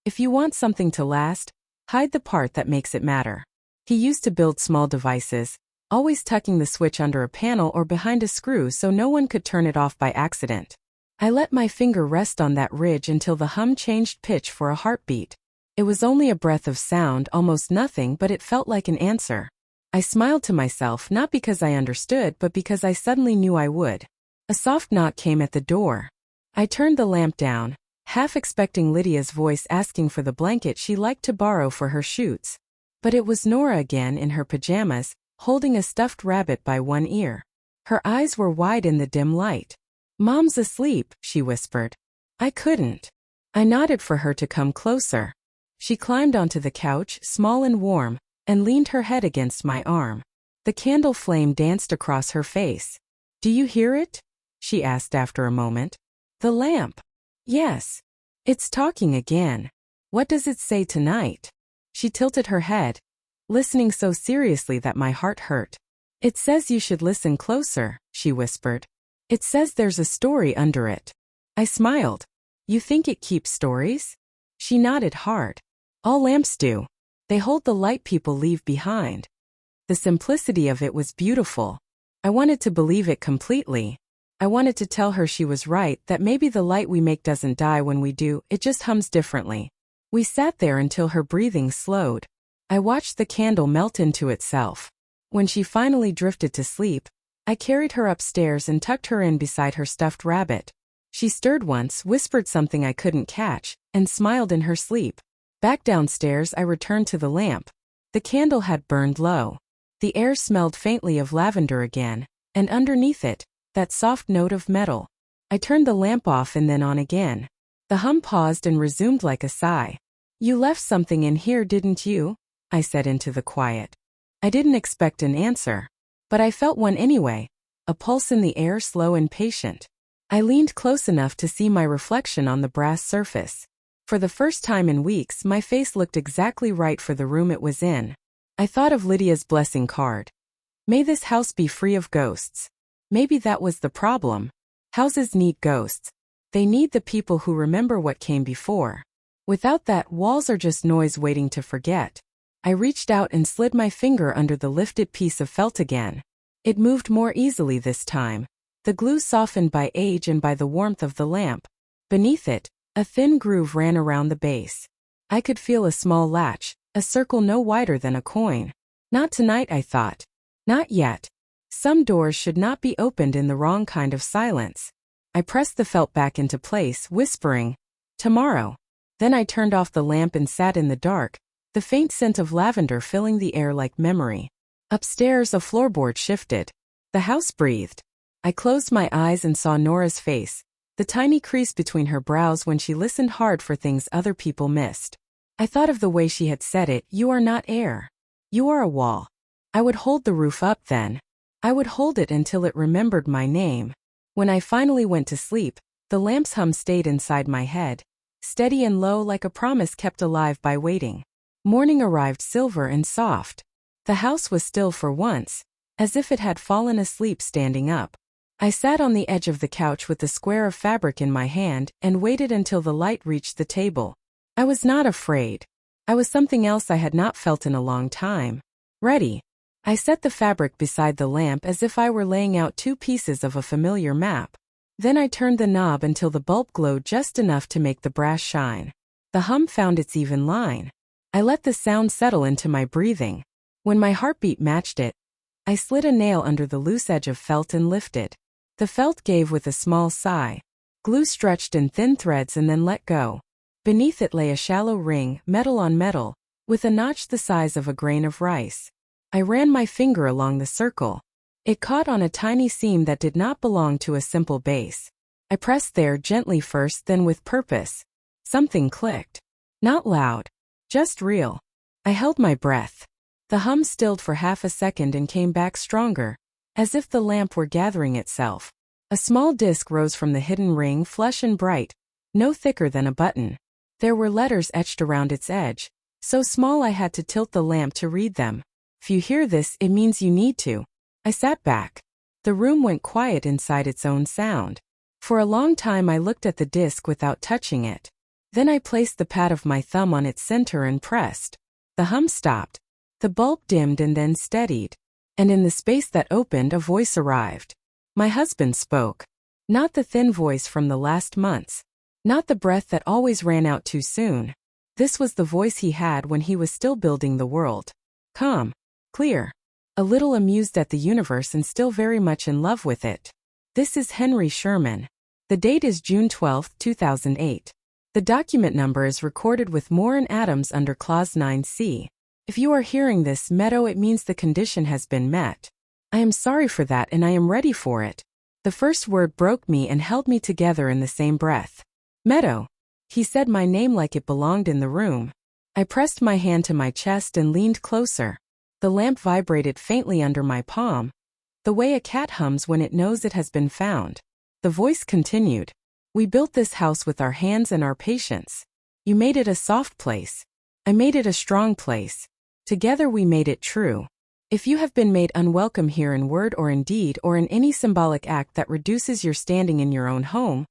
If you want something to last, hide the part that makes it matter. He used to build small devices, always tucking the switch under a panel or behind a screw so no one could turn it off by accident. I let my finger rest on that ridge until the hum changed pitch for a heartbeat. It was only a breath of sound, almost nothing, but it felt like an answer. I smiled to myself, not because I understood, but because I suddenly knew I would. A soft knock came at the door. I turned the lamp down, half expecting Lydia's voice asking for the blanket she liked to borrow for her shoots. But it was Nora again in her pajamas, holding a stuffed rabbit by one ear. Her eyes were wide in the dim light. "Mom's asleep," she whispered. I couldn't. I nodded for her to come closer. She climbed onto the couch, small and warm, and leaned her head against my arm. The candle flame danced across her face. "Do you hear it?" she asked after a moment. "The lamp." "Yes. It's talking again. What does it say tonight?" She tilted her head, listening so seriously that my heart hurt. "It says you should listen closer," she whispered. "It says there's a story under it." I smiled. "You think it keeps stories?" She nodded hard. "All lamps do. They hold the light people leave behind." The simplicity of it was beautiful. I wanted to believe it completely. I wanted to tell her she was right, that maybe the light we make doesn't die when we do, it just hums differently. We sat there until her breathing slowed. I watched the candle melt into itself. When she finally drifted to sleep, I carried her upstairs and tucked her in beside her stuffed rabbit. She stirred once, whispered something I couldn't catch, and smiled in her sleep. Back downstairs, I returned to the lamp. The candle had burned low. The air smelled faintly of lavender again, and underneath it, that soft note of metal. I turned the lamp off and then on again. The hum paused and resumed like a sigh. "You left something in here, didn't you?" I said into the quiet. I didn't expect an answer, but I felt one anyway, a pulse in the air, slow and patient. I leaned close enough to see my reflection on the brass surface. For the first time in weeks, my face looked exactly right for the room it was in. I thought of Lydia's blessing card. "May this house be free of ghosts." Maybe that was the problem. Houses need ghosts. They need the people who remember what came before. Without that, walls are just noise waiting to forget. I reached out and slid my finger under the lifted piece of felt again. It moved more easily this time. The glue softened by age and by the warmth of the lamp. Beneath it, a thin groove ran around the base. I could feel a small latch, a circle no wider than a coin. Not tonight, I thought. Not yet. Some doors should not be opened in the wrong kind of silence. I pressed the felt back into place, whispering, "Tomorrow." Then I turned off the lamp and sat in the dark, the faint scent of lavender filling the air like memory. Upstairs, a floorboard shifted. The house breathed. I closed my eyes and saw Nora's face, the tiny crease between her brows when she listened hard for things other people missed. I thought of the way she had said it, "You are not air. You are a wall." I would hold the roof up then. I would hold it until it remembered my name. When I finally went to sleep, the lamp's hum stayed inside my head, steady and low like a promise kept alive by waiting. Morning arrived silver and soft. The house was still for once, as if it had fallen asleep standing up. I sat on the edge of the couch with the square of fabric in my hand and waited until the light reached the table. I was not afraid. I was something else I had not felt in a long time. Ready. I set the fabric beside the lamp as if I were laying out two pieces of a familiar map. Then I turned the knob until the bulb glowed just enough to make the brass shine. The hum found its even line. I let the sound settle into my breathing. When my heartbeat matched it, I slid a nail under the loose edge of felt and lifted. The felt gave with a small sigh. Glue stretched in thin threads and then let go. Beneath it lay a shallow ring, metal on metal, with a notch the size of a grain of rice. I ran my finger along the circle. It caught on a tiny seam that did not belong to a simple base. I pressed there gently first, then with purpose. Something clicked. Not loud, just real. I held my breath. The hum stilled for half a second and came back stronger, as if the lamp were gathering itself. A small disc rose from the hidden ring, flush and bright, no thicker than a button. There were letters etched around its edge, so small I had to tilt the lamp to read them. If you hear this, it means you need to. I sat back. The room went quiet inside its own sound. For a long time I looked at the disc without touching it. Then I placed the pad of my thumb on its center and pressed. The hum stopped. The bulb dimmed and then steadied. And in the space that opened, a voice arrived. My husband spoke. Not the thin voice from the last months. Not the breath that always ran out too soon. This was the voice he had when he was still building the world. Calm. Clear. A little amused at the universe and still very much in love with it. This is Henry Sherman. The date is June 12, 2008. The document number is recorded with Moore and Adams under Clause 9C. If you are hearing this, Meadow, it means the condition has been met. I am sorry for that and I am ready for it. The first word broke me and held me together in the same breath. Meadow. He said my name like it belonged in the room. I pressed my hand to my chest and leaned closer. The lamp vibrated faintly under my palm, the way a cat hums when it knows it has been found. The voice continued. We built this house with our hands and our patience. You made it a soft place. I made it a strong place. Together we made it true. If you have been made unwelcome here in word or in deed or in any symbolic act that reduces your standing in your own home,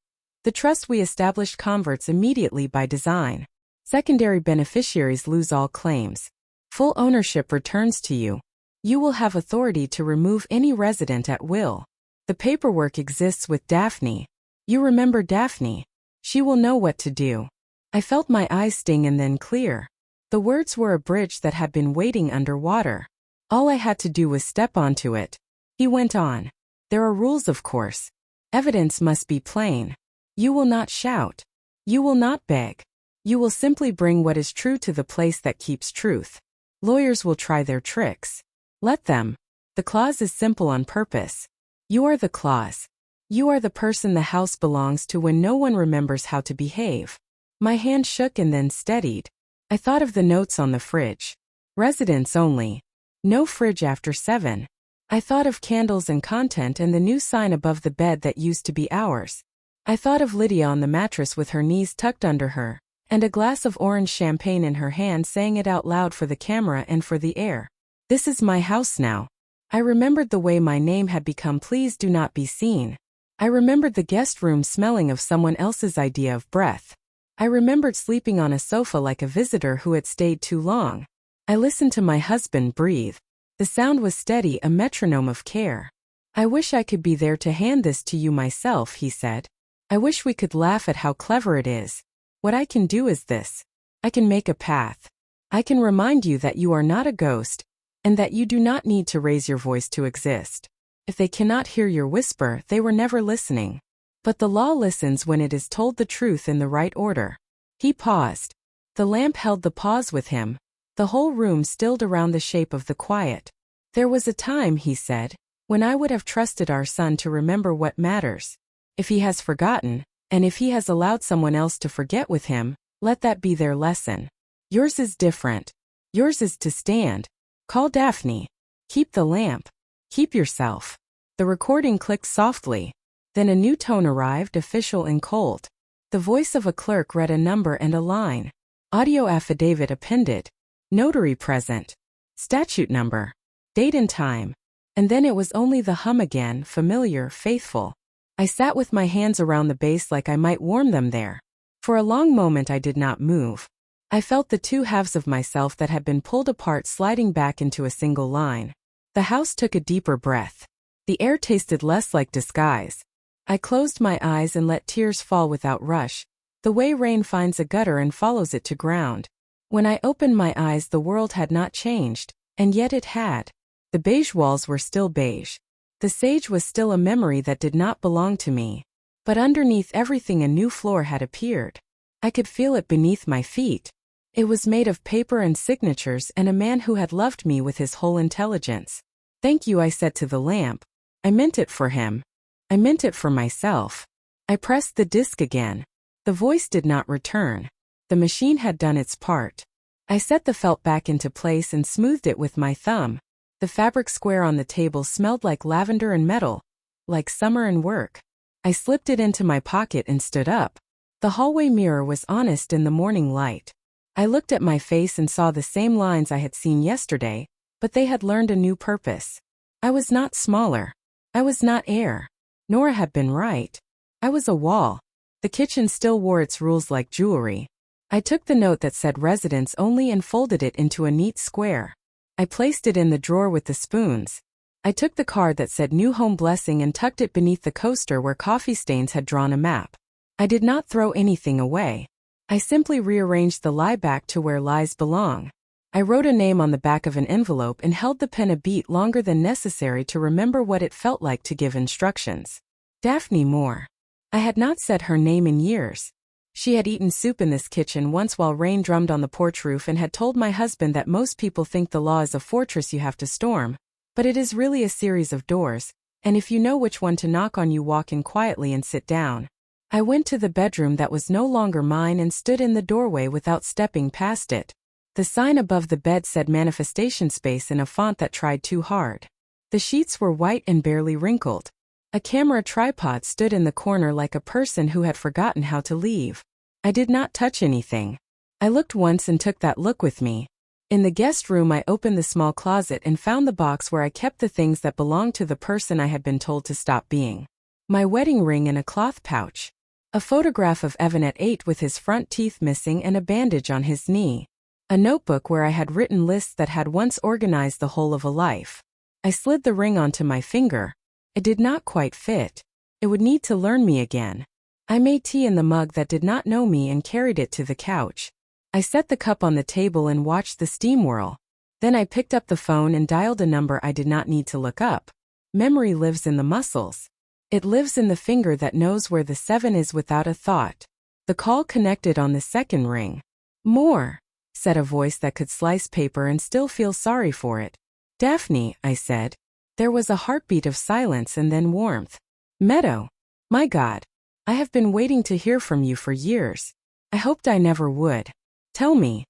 the trust we established converts immediately by design. Secondary beneficiaries lose all claims. Full ownership returns to you. You will have authority to remove any resident at will. The paperwork exists with Daphne. You remember Daphne. She will know what to do. I felt my eyes sting and then clear. The words were a bridge that had been waiting underwater. All I had to do was step onto it. He went on. There are rules, of course. Evidence must be plain. You will not shout. You will not beg. You will simply bring what is true to the place that keeps truth. Lawyers will try their tricks. Let them. The clause is simple on purpose. You are the clause. You are the person the house belongs to when no one remembers how to behave. My hand shook and then steadied. I thought of the notes on the fridge. Residents only. No fridge after 7. I thought of candles and content and the new sign above the bed that used to be ours. I thought of Lydia on the mattress with her knees tucked under her, and a glass of orange champagne in her hand, saying it out loud for the camera and for the air. This is my house now. I remembered the way my name had become Please Do Not Be Seen. I remembered the guest room smelling of someone else's idea of breath. I remembered sleeping on a sofa like a visitor who had stayed too long. I listened to my husband breathe. The sound was steady, a metronome of care. I wish I could be there to hand this to you myself, he said. I wish we could laugh at how clever it is. What I can do is this. I can make a path. I can remind you that you are not a ghost, and that you do not need to raise your voice to exist. If they cannot hear your whisper, they were never listening. But the law listens when it is told the truth in the right order. He paused. The lamp held the pause with him. The whole room stilled around the shape of the quiet. There was a time, he said, when I would have trusted our son to remember what matters. If he has forgotten, and if he has allowed someone else to forget with him, let that be their lesson. Yours is different. Yours is to stand. Call Daphne. Keep the lamp. Keep yourself. The recording clicked softly. Then a new tone arrived, official and cold. The voice of a clerk read a number and a line. Audio affidavit appended. Notary present. Statute number. Date and time. And then it was only the hum again, familiar, faithful. I sat with my hands around the base like I might warm them there. For a long moment I did not move. I felt the two halves of myself that had been pulled apart sliding back into a single line. The house took a deeper breath. The air tasted less like disguise. I closed my eyes and let tears fall without rush, the way rain finds a gutter and follows it to ground. When I opened my eyes, the world had not changed, and yet it had. The beige walls were still beige. The sage was still a memory that did not belong to me. But underneath everything a new floor had appeared. I could feel it beneath my feet. It was made of paper and signatures and a man who had loved me with his whole intelligence. Thank you, I said to the lamp. I meant it for him. I meant it for myself. I pressed the disc again. The voice did not return. The machine had done its part. I set the felt back into place and smoothed it with my thumb. The fabric square on the table smelled like lavender and metal, like summer and work. I slipped it into my pocket and stood up. The hallway mirror was honest in the morning light. I looked at my face and saw the same lines I had seen yesterday, but they had learned a new purpose. I was not smaller. I was not air. Nora had been right. I was a wall. The kitchen still wore its rules like jewelry. I took the note that said residence only and folded it into a neat square. I placed it in the drawer with the spoons. I took the card that said new home blessing and tucked it beneath the coaster where coffee stains had drawn a map. I did not throw anything away. I simply rearranged the lie back to where lies belong. I wrote a name on the back of an envelope and held the pen a beat longer than necessary to remember what it felt like to give instructions. Daphne Moore. I had not said her name in years. She had eaten soup in this kitchen once while rain drummed on the porch roof and had told my husband that most people think the law is a fortress you have to storm, but it is really a series of doors, and if you know which one to knock on, you walk in quietly and sit down. I went to the bedroom that was no longer mine and stood in the doorway without stepping past it. The sign above the bed said manifestation space in a font that tried too hard. The sheets were white and barely wrinkled. A camera tripod stood in the corner like a person who had forgotten how to leave. I did not touch anything. I looked once and took that look with me. In the guest room, I opened the small closet and found the box where I kept the things that belonged to the person I had been told to stop being. My wedding ring in a cloth pouch. A photograph of Evan at 8 with his front teeth missing and a bandage on his knee. A notebook where I had written lists that had once organized the whole of a life. I slid the ring onto my finger. It did not quite fit. It would need to learn me again. I made tea in the mug that did not know me and carried it to the couch. I set the cup on the table and watched the steam whirl. Then I picked up the phone and dialed a number I did not need to look up. Memory lives in the muscles. It lives in the finger that knows where the 7 is without a thought. The call connected on the second ring. More, said a voice that could slice paper and still feel sorry for it. Daphne, I said. There was a heartbeat of silence and then warmth. Meadow. My God. I have been waiting to hear from you for years. I hoped I never would. Tell me.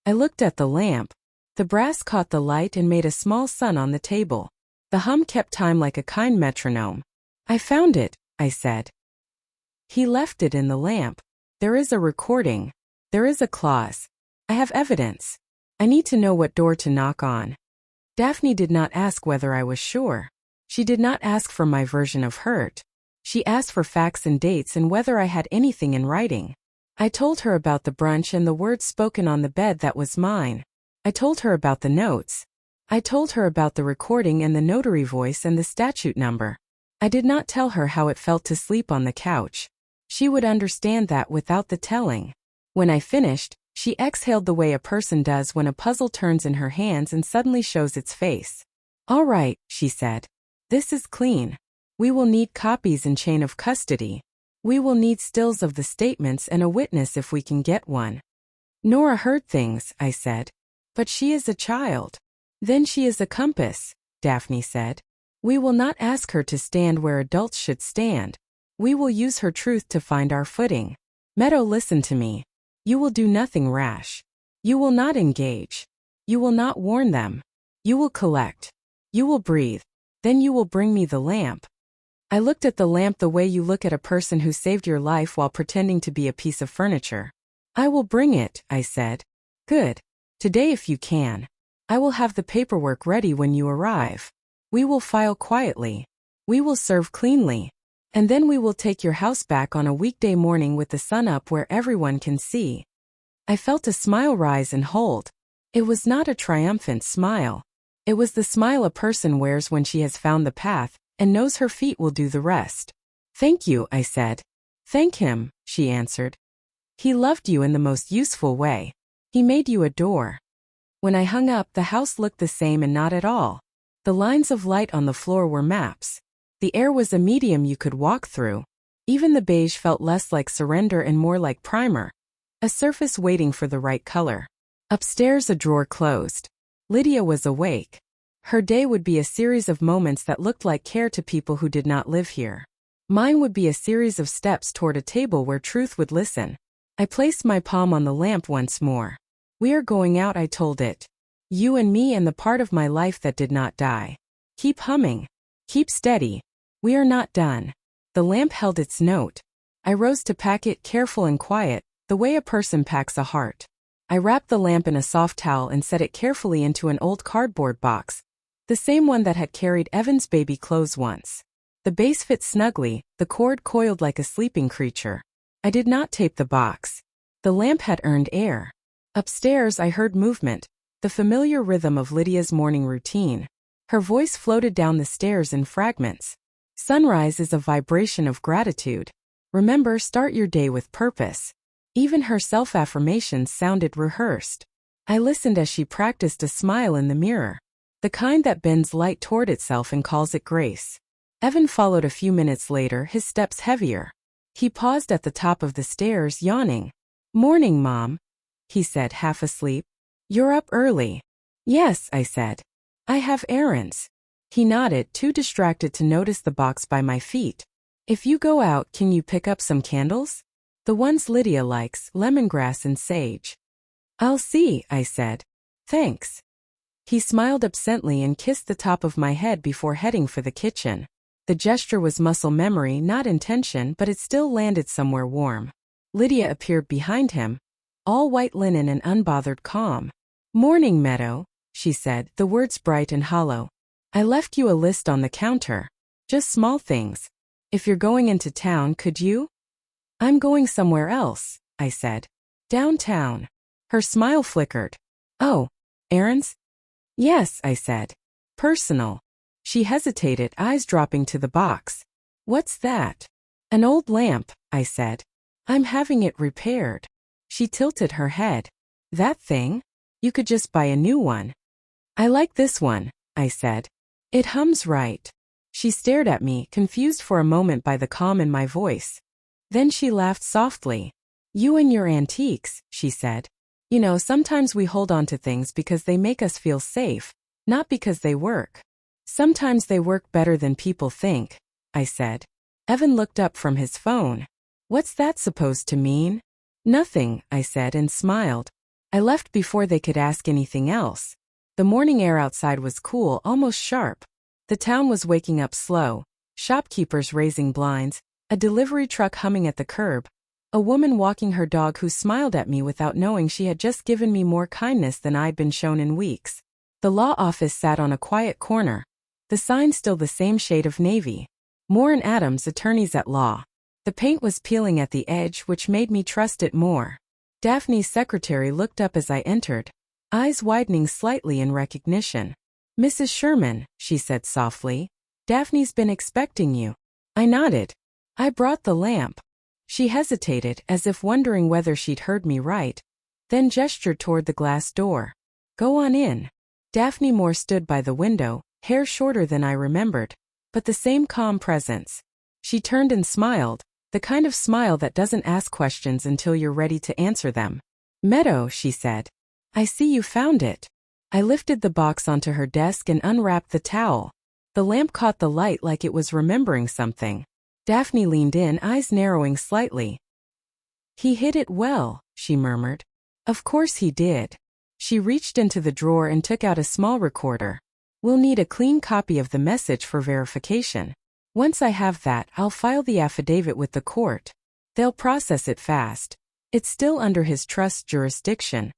I looked at the lamp. The brass caught the light and made a small sun on the table. The hum kept time like a kind metronome. I found it, I said. He left it in the lamp. There is a recording. There is a clause. I have evidence. I need to know what door to knock on. Daphne did not ask whether I was sure. She did not ask for my version of hurt. She asked for facts and dates and whether I had anything in writing. I told her about the brunch and the words spoken on the bed that was mine. I told her about the notes. I told her about the recording and the notary voice and the statute number. I did not tell her how it felt to sleep on the couch. She would understand that without the telling. When I finished, she exhaled the way a person does when a puzzle turns in her hands and suddenly shows its face. All right, she said. This is clean. We will need copies and chain of custody. We will need stills of the statements and a witness if we can get one. Nora heard things, I said. But she is a child. Then she is a compass, Daphne said. We will not ask her to stand where adults should stand. We will use her truth to find our footing. Meadow, listen to me. You will do nothing rash. You will not engage. You will not warn them. You will collect. You will breathe. Then you will bring me the lamp. I looked at the lamp the way you look at a person who saved your life while pretending to be a piece of furniture. I will bring it, I said. Good. Today if you can. I will have the paperwork ready when you arrive. We will file quietly. We will serve cleanly. And then we will take your house back on a weekday morning with the sun up where everyone can see. I felt a smile rise and hold. It was not a triumphant smile. It was the smile a person wears when she has found the path and knows her feet will do the rest. Thank you, I said. Thank him, she answered. He loved you in the most useful way. He made you adore. When I hung up, the house looked the same and not at all. The lines of light on the floor were maps. The air was a medium you could walk through. Even the beige felt less like surrender and more like primer. A surface waiting for the right color. Upstairs, a drawer closed. Lydia was awake. Her day would be a series of moments that looked like care to people who did not live here. Mine would be a series of steps toward a table where truth would listen. I placed my palm on the lamp once more. We are going out, I told it. You and me and the part of my life that did not die. Keep humming. Keep steady. We are not done. The lamp held its note. I rose to pack it, careful and quiet, the way a person packs a heart. I wrapped the lamp in a soft towel and set it carefully into an old cardboard box. The same one that had carried Evan's baby clothes once. The base fit snugly, the cord coiled like a sleeping creature. I did not tape the box. The lamp had earned air. Upstairs I heard movement, the familiar rhythm of Lydia's morning routine. Her voice floated down the stairs in fragments. Sunrise is a vibration of gratitude. Remember, start your day with purpose. Even her self-affirmations sounded rehearsed. I listened as she practiced a smile in the mirror. The kind that bends light toward itself and calls it grace. Evan followed a few minutes later, his steps heavier. He paused at the top of the stairs, yawning. Morning, Mom, he said, half asleep. You're up early. Yes, I said. I have errands. He nodded, too distracted to notice the box by my feet. If you go out, can you pick up some candles? The ones Lydia likes, lemongrass and sage. I'll see, I said. Thanks. He smiled absently and kissed the top of my head before heading for the kitchen. The gesture was muscle memory, not intention, but it still landed somewhere warm. Lydia appeared behind him, all white linen and unbothered calm. Morning, Meadow, she said, the words bright and hollow. I left you a list on the counter. Just small things. If you're going into town, could you? I'm going somewhere else, I said. Downtown. Her smile flickered. Oh, errands? Yes, I said. Personal. She hesitated, eyes dropping to the box. What's that? An old lamp, I said. I'm having it repaired. She tilted her head. That thing? You could just buy a new one. I like this one, I said. It hums right. She stared at me, confused for a moment by the calm in my voice. Then she laughed softly. You and your antiques, she said. You know, sometimes we hold on to things because they make us feel safe, not because they work. Sometimes they work better than people think, I said. Evan looked up from his phone. What's that supposed to mean? Nothing, I said and smiled. I left before they could ask anything else. The morning air outside was cool, almost sharp. The town was waking up slow, shopkeepers raising blinds, a delivery truck humming at the curb, a woman walking her dog who smiled at me without knowing she had just given me more kindness than I'd been shown in weeks. The law office sat on a quiet corner. The sign still the same shade of navy. Moore and Adams, attorneys at law. The paint was peeling at the edge, which made me trust it more. Daphne's secretary looked up as I entered, eyes widening slightly in recognition. Mrs. Sherman, she said softly. Daphne's been expecting you. I nodded. I brought the lamp. She hesitated, as if wondering whether she'd heard me right, then gestured toward the glass door. Go on in. Daphne Moore stood by the window, hair shorter than I remembered, but the same calm presence. She turned and smiled, the kind of smile that doesn't ask questions until you're ready to answer them. Meadow, she said. I see you found it. I lifted the box onto her desk and unwrapped the towel. The lamp caught the light like it was remembering something. Daphne leaned in, eyes narrowing slightly. He hid it well, she murmured. Of course he did. She reached into the drawer and took out a small recorder. We'll need a clean copy of the message for verification. Once I have that, I'll file the affidavit with the court. They'll process it fast. It's still under his trust jurisdiction.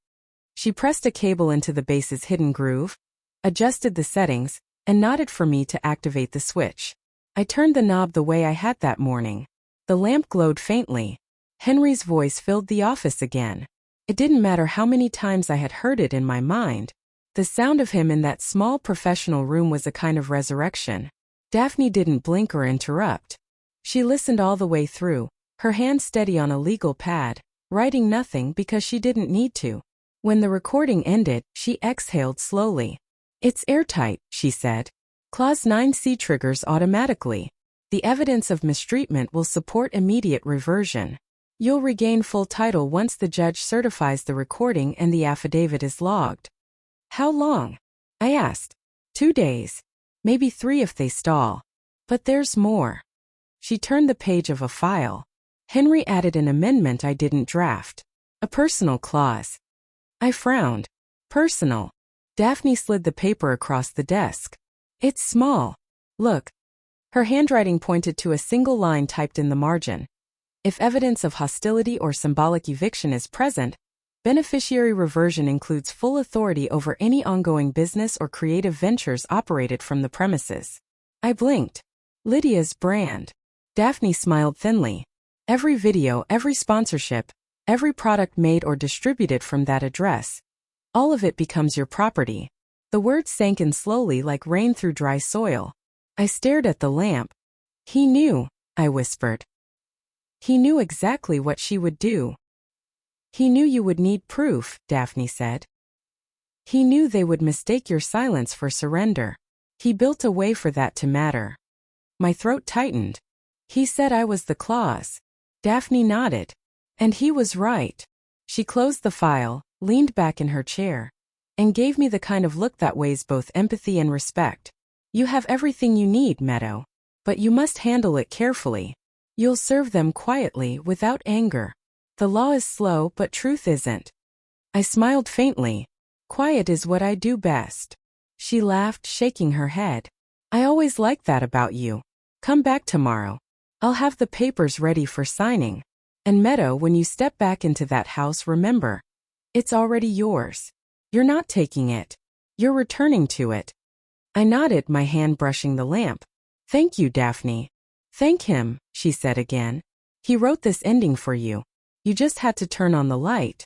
She pressed a cable into the base's hidden groove, adjusted the settings, and nodded for me to activate the switch. I turned the knob the way I had that morning. The lamp glowed faintly. Henry's voice filled the office again. It didn't matter how many times I had heard it in my mind. The sound of him in that small professional room was a kind of resurrection. Daphne didn't blink or interrupt. She listened all the way through, her hand steady on a legal pad, writing nothing because she didn't need to. When the recording ended, she exhaled slowly. "It's airtight," she said. "Clause 9C triggers automatically. The evidence of mistreatment will support immediate reversion. You'll regain full title once the judge certifies the recording and the affidavit is logged." "How long?" I asked. 2 days. Maybe 3 if they stall. But there's more. She turned the page of a file. Henry added an amendment I didn't draft. A personal clause. I frowned. Personal. Daphne slid the paper across the desk. "It's small. Look." Her handwriting pointed to a single line typed in the margin. "If evidence of hostility or symbolic eviction is present, beneficiary reversion includes full authority over any ongoing business or creative ventures operated from the premises." I blinked. Lydia's brand. Daphne smiled thinly. "Every video, every sponsorship, every product made or distributed from that address, all of it becomes your property." The words sank in slowly like rain through dry soil. I stared at the lamp. "He knew," I whispered. "He knew exactly what she would do." "He knew you would need proof," Daphne said. "He knew they would mistake your silence for surrender. He built a way for that to matter." My throat tightened. "He said I was the clause." Daphne nodded. "And he was right." She closed the file, leaned back in her chair, and gave me the kind of look that weighs both empathy and respect. "You have everything you need, Meadow. But you must handle it carefully. You'll serve them quietly, without anger. The law is slow, but truth isn't." I smiled faintly. "Quiet is what I do best." She laughed, shaking her head. "I always liked that about you. Come back tomorrow. I'll have the papers ready for signing. And Meadow, when you step back into that house, remember, it's already yours. You're not taking it. You're returning to it." I nodded, my hand brushing the lamp. "Thank you, Daphne." "Thank him," she said again. "He wrote this ending for you. You just had to turn on the light."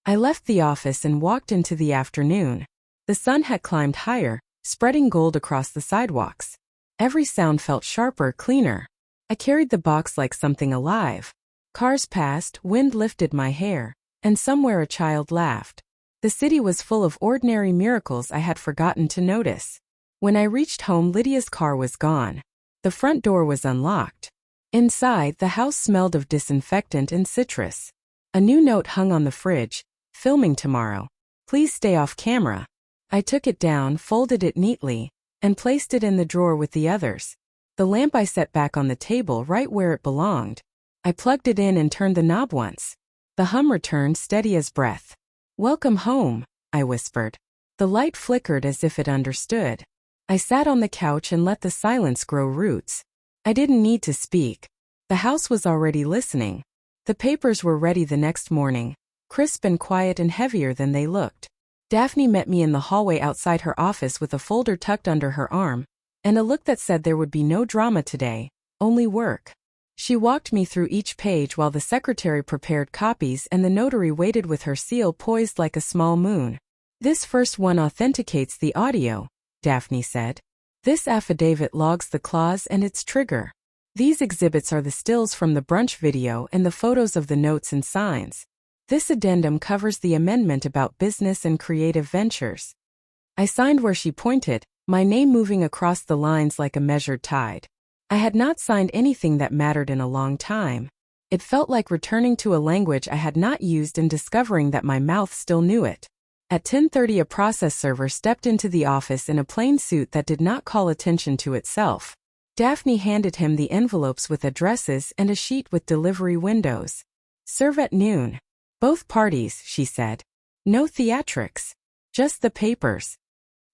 I left the office and walked into the afternoon. The sun had climbed higher, spreading gold across the sidewalks. Every sound felt sharper, cleaner. I carried the box like something alive. Cars passed, wind lifted my hair, and somewhere a child laughed. The city was full of ordinary miracles I had forgotten to notice. When I reached home, Lydia's car was gone. The front door was unlocked. Inside, the house smelled of disinfectant and citrus. A new note hung on the fridge: "Filming tomorrow. Please stay off camera." I took it down, folded it neatly, and placed it in the drawer with the others. The lamp I set back on the table right where it belonged. I plugged it in and turned the knob once. The hum returned, steady as breath. "Welcome home," I whispered. The light flickered as if it understood. I sat on the couch and let the silence grow roots. I didn't need to speak. The house was already listening. The papers were ready the next morning, crisp and quiet and heavier than they looked. Daphne met me in the hallway outside her office with a folder tucked under her arm, and a look that said there would be no drama today, only work. She walked me through each page while the secretary prepared copies and the notary waited with her seal poised like a small moon. "This first one authenticates the audio," Daphne said. "This affidavit logs the clause and its trigger. These exhibits are the stills from the brunch video and the photos of the notes and signs. This addendum covers the amendment about business and creative ventures." I signed where she pointed, my name moving across the lines like a measured tide. I had not signed anything that mattered in a long time. It felt like returning to a language I had not used and discovering that my mouth still knew it. At 10:30, a process server stepped into the office in a plain suit that did not call attention to itself. Daphne handed him the envelopes with addresses and a sheet with delivery windows. "Serve at noon. Both parties," she said. "No theatrics. Just the papers."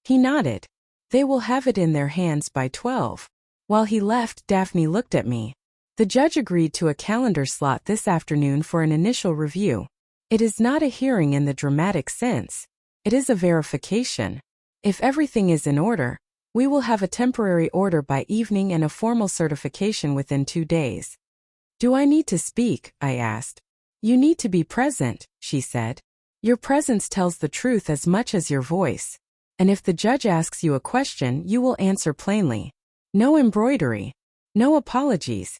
He nodded. "They will have it in their hands by 12. While he left, Daphne looked at me. The judge agreed to a calendar slot this afternoon for an initial review. It is not a hearing in the dramatic sense. It is a verification. If everything is in order, we will have a temporary order by evening and a formal certification within 2 days. Do I need to speak? I asked. You need to be present, she said. Your presence tells the truth as much as your voice. And if the judge asks you a question, you will answer plainly. No embroidery. No apologies.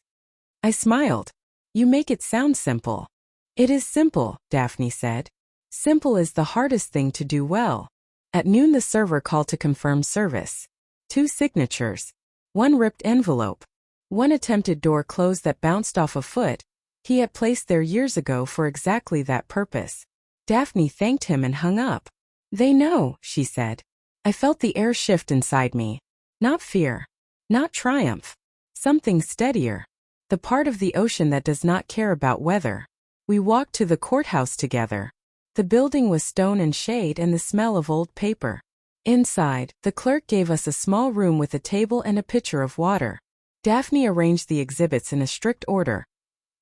I smiled. You make it sound simple. It is simple, Daphne said. Simple is the hardest thing to do well. At noon the server called to confirm service. 2 signatures. 1 ripped envelope. 1 attempted door close that bounced off a foot he had placed there years ago for exactly that purpose. Daphne thanked him and hung up. They know, she said. I felt the air shift inside me. Not fear. Not triumph. Something steadier. The part of the ocean that does not care about weather. We walked to the courthouse together. The building was stone and shade and the smell of old paper. Inside, the clerk gave us a small room with a table and a pitcher of water. Daphne arranged the exhibits in a strict order.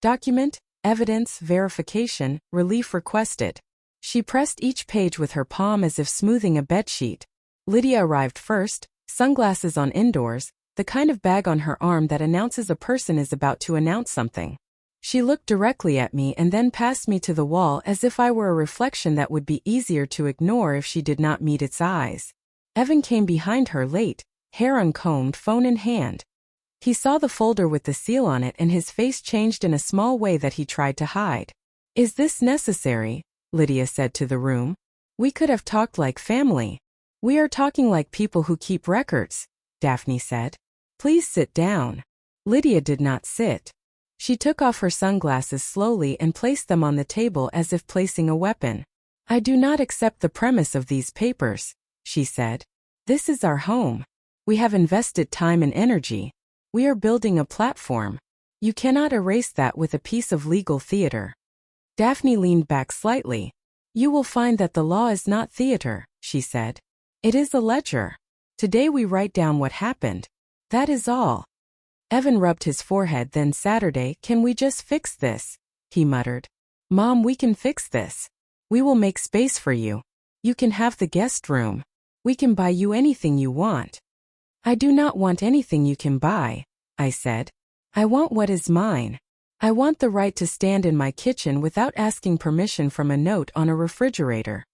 Document, evidence, verification, relief requested. She pressed each page with her palm as if smoothing a bedsheet. Lydia arrived first, sunglasses on indoors, the kind of bag on her arm that announces a person is about to announce something. She looked directly at me and then passed me to the wall as if I were a reflection that would be easier to ignore if she did not meet its eyes. Evan came behind her late, hair uncombed, phone in hand. He saw the folder with the seal on it and his face changed in a small way that he tried to hide. Is this necessary? Lydia said to the room. We could have talked like family. We are talking like people who keep records, Daphne said. Please sit down. Lydia did not sit. She took off her sunglasses slowly and placed them on the table as if placing a weapon. I do not accept the premise of these papers, she said. This is our home. We have invested time and energy. We are building a platform. You cannot erase that with a piece of legal theater. Daphne leaned back slightly. You will find that the law is not theater, she said. It is a ledger. Today we write down what happened. That is all. Evan rubbed his forehead. Then Saturday, can we just fix this? He muttered. Mom, we can fix this. We will make space for you. You can have the guest room. We can buy you anything you want. I do not want anything you can buy, I said. I want what is mine. I want the right to stand in my kitchen without asking permission from a note on a refrigerator.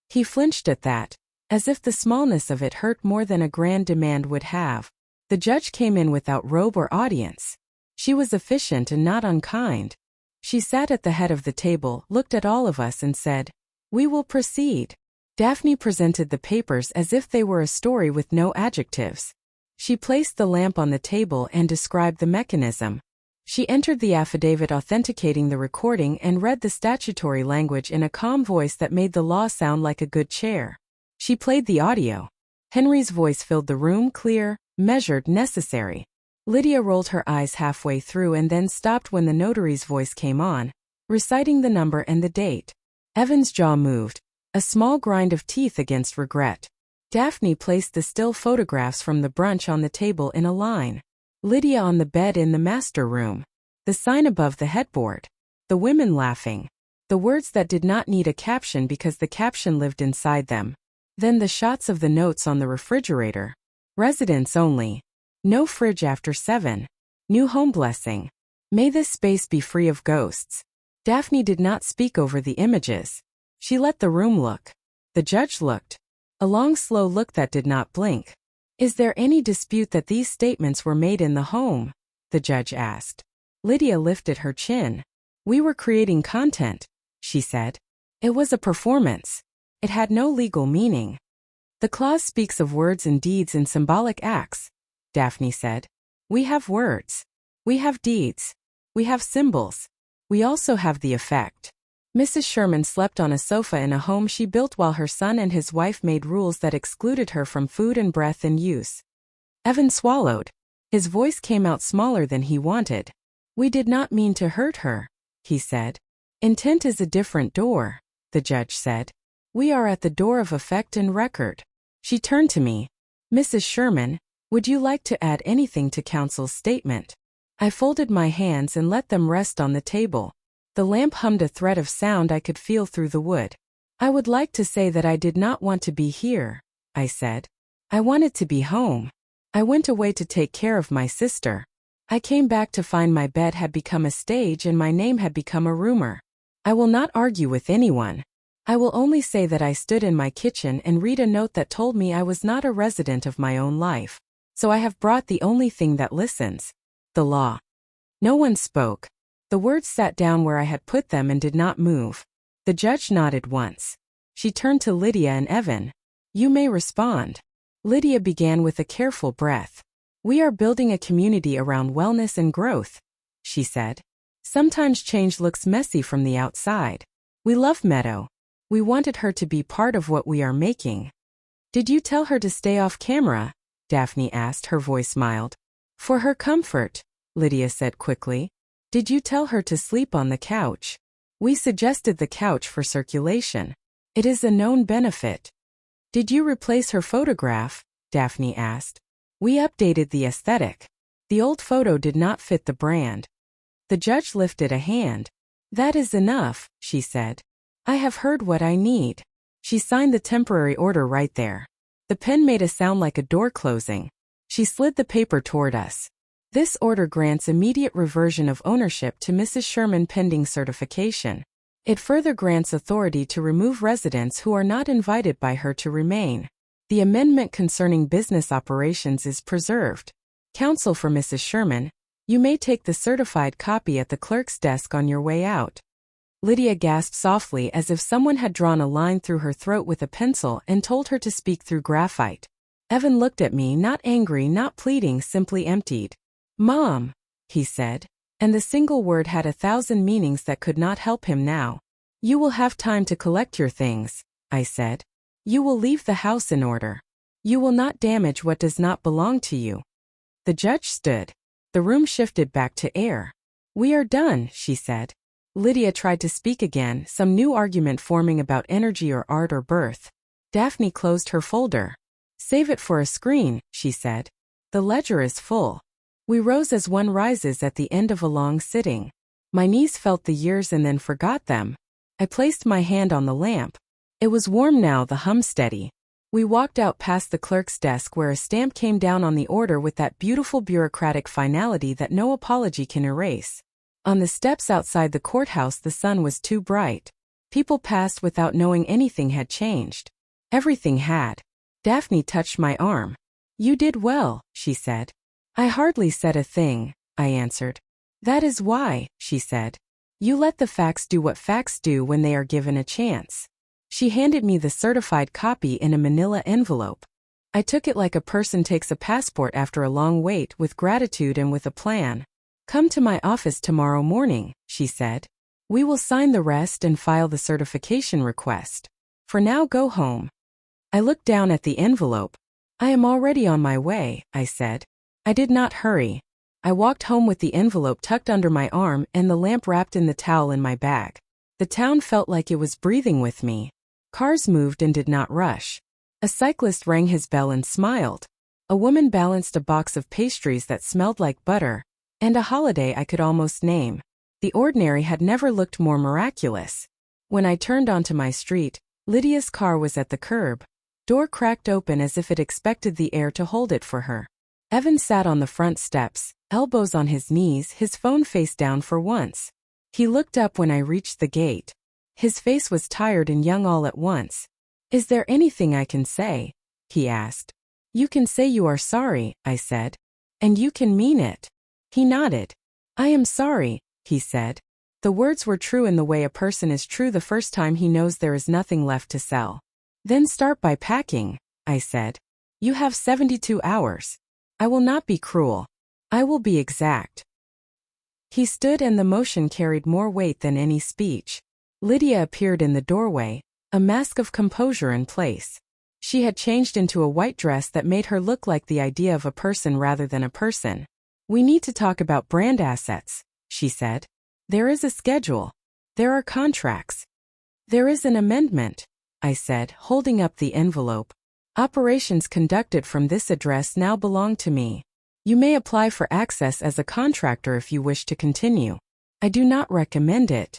He flinched at that, as if the smallness of it hurt more than a grand demand would have. The judge came in without robe or audience. She was efficient and not unkind. She sat at the head of the table, looked at all of us and said, We will proceed. Daphne presented the papers as if they were a story with no adjectives. She placed the lamp on the table and described the mechanism. She entered the affidavit authenticating the recording and read the statutory language in a calm voice that made the law sound like a good chair. She played the audio. Henry's voice filled the room, clear, measured, necessary. Lydia rolled her eyes halfway through and then stopped when the notary's voice came on, reciting the number and the date. Evan's jaw moved, a small grind of teeth against regret. Daphne placed the still photographs from the brunch on the table in a line. Lydia on the bed in the master room. The sign above the headboard. The women laughing. The words that did not need a caption because the caption lived inside them. Then the shots of the notes on the refrigerator. Residents only. No fridge after 7. New home blessing. May this space be free of ghosts. Daphne did not speak over the images. She let the room look. The judge looked. A long, slow look that did not blink. Is there any dispute that these statements were made in the home? The judge asked. Lydia lifted her chin. We were creating content, she said. It was a performance. It had no legal meaning. The clause speaks of words and deeds and symbolic acts, Daphne said. We have words. We have deeds. We have symbols. We also have the effect. Mrs. Sherman slept on a sofa in a home she built while her son and his wife made rules that excluded her from food and breath and use. Evan swallowed. His voice came out smaller than he wanted. We did not mean to hurt her, he said. Intent is a different door, the judge said. We are at the door of effect and record. She turned to me. Mrs. Sherman, Would you like to add anything to counsel's statement? I folded my hands and let them rest on the table. The lamp hummed a thread of sound I could feel through the wood. I would like to say that I did not want to be here, I said. I wanted to be home. I went away to take care of my sister. I came back to find my bed had become a stage and my name had become a rumor. I will not argue with anyone. I will only say that I stood in my kitchen and read a note that told me I was not a resident of my own life. So I have brought the only thing that listens. The law. No one spoke. The words sat down where I had put them and did not move. The judge nodded once. She turned to Lydia and Evan. You may respond. Lydia began with a careful breath. We are building a community around wellness and growth, she said. Sometimes change looks messy from the outside. We love Meadow. We wanted her to be part of what we are making. Did you tell her to stay off camera? Daphne asked, her voice mild. For her comfort, Lydia said quickly. Did you tell her to sleep on the couch? We suggested the couch for circulation. It is a known benefit. Did you replace her photograph? Daphne asked. We updated the aesthetic. The old photo did not fit the brand. The judge lifted a hand. That is enough, she said. I have heard what I need. She signed the temporary order right there. The pen made a sound like a door closing. She slid the paper toward us. This order grants immediate reversion of ownership to Mrs. Sherman pending certification. It further grants authority to remove residents who are not invited by her to remain. The amendment concerning business operations is preserved. Counsel for Mrs. Sherman, you may take the certified copy at the clerk's desk on your way out. Lydia gasped softly as if someone had drawn a line through her throat with a pencil and told her to speak through graphite. Evan looked at me, not angry, not pleading, simply emptied. Mom, he said, and the single word had 1,000 meanings that could not help him now. You will have time to collect your things, I said. You will leave the house in order. You will not damage what does not belong to you. The judge stood. The room shifted back to air. We are done, she said. Lydia tried to speak again, some new argument forming about energy or art or birth. Daphne closed her folder. Save it for a screen, she said. The ledger is full. We rose as one rises at the end of a long sitting. My knees felt the years and then forgot them. I placed my hand on the lamp. It was warm now, the hum steady. We walked out past the clerk's desk where a stamp came down on the order with that beautiful bureaucratic finality that no apology can erase. On the steps outside the courthouse the sun was too bright. People passed without knowing anything had changed. Everything had. Daphne touched my arm. You did well, she said. I hardly said a thing, I answered. That is why, she said. You let the facts do what facts do when they are given a chance. She handed me the certified copy in a manila envelope. I took it like a person takes a passport after a long wait, with gratitude and with a plan. Come to my office tomorrow morning, she said. We will sign the rest and file the certification request. For now, go home. I looked down at the envelope. I am already on my way, I said. I did not hurry. I walked home with the envelope tucked under my arm and the lamp wrapped in the towel in my bag. The town felt like it was breathing with me. Cars moved and did not rush. A cyclist rang his bell and smiled. A woman balanced a box of pastries that smelled like butter, and a holiday I could almost name. The ordinary had never looked more miraculous. When I turned onto my street, Lydia's car was at the curb. Door cracked open as if it expected the air to hold it for her. Evan sat on the front steps, elbows on his knees, his phone face down for once. He looked up when I reached the gate. His face was tired and young all at once. Is there anything I can say? He asked. You can say you are sorry, I said. And you can mean it. He nodded. I am sorry, he said. The words were true in the way a person is true the first time he knows there is nothing left to sell. Then start by packing, I said. You have 72 hours. I will not be cruel. I will be exact. He stood and the motion carried more weight than any speech. Lydia appeared in the doorway, a mask of composure in place. She had changed into a white dress that made her look like the idea of a person rather than a person. We need to talk about brand assets, she said. There is a schedule. There are contracts. There is an amendment, I said, holding up the envelope. Operations conducted from this address now belong to me. You may apply for access as a contractor if you wish to continue. I do not recommend it."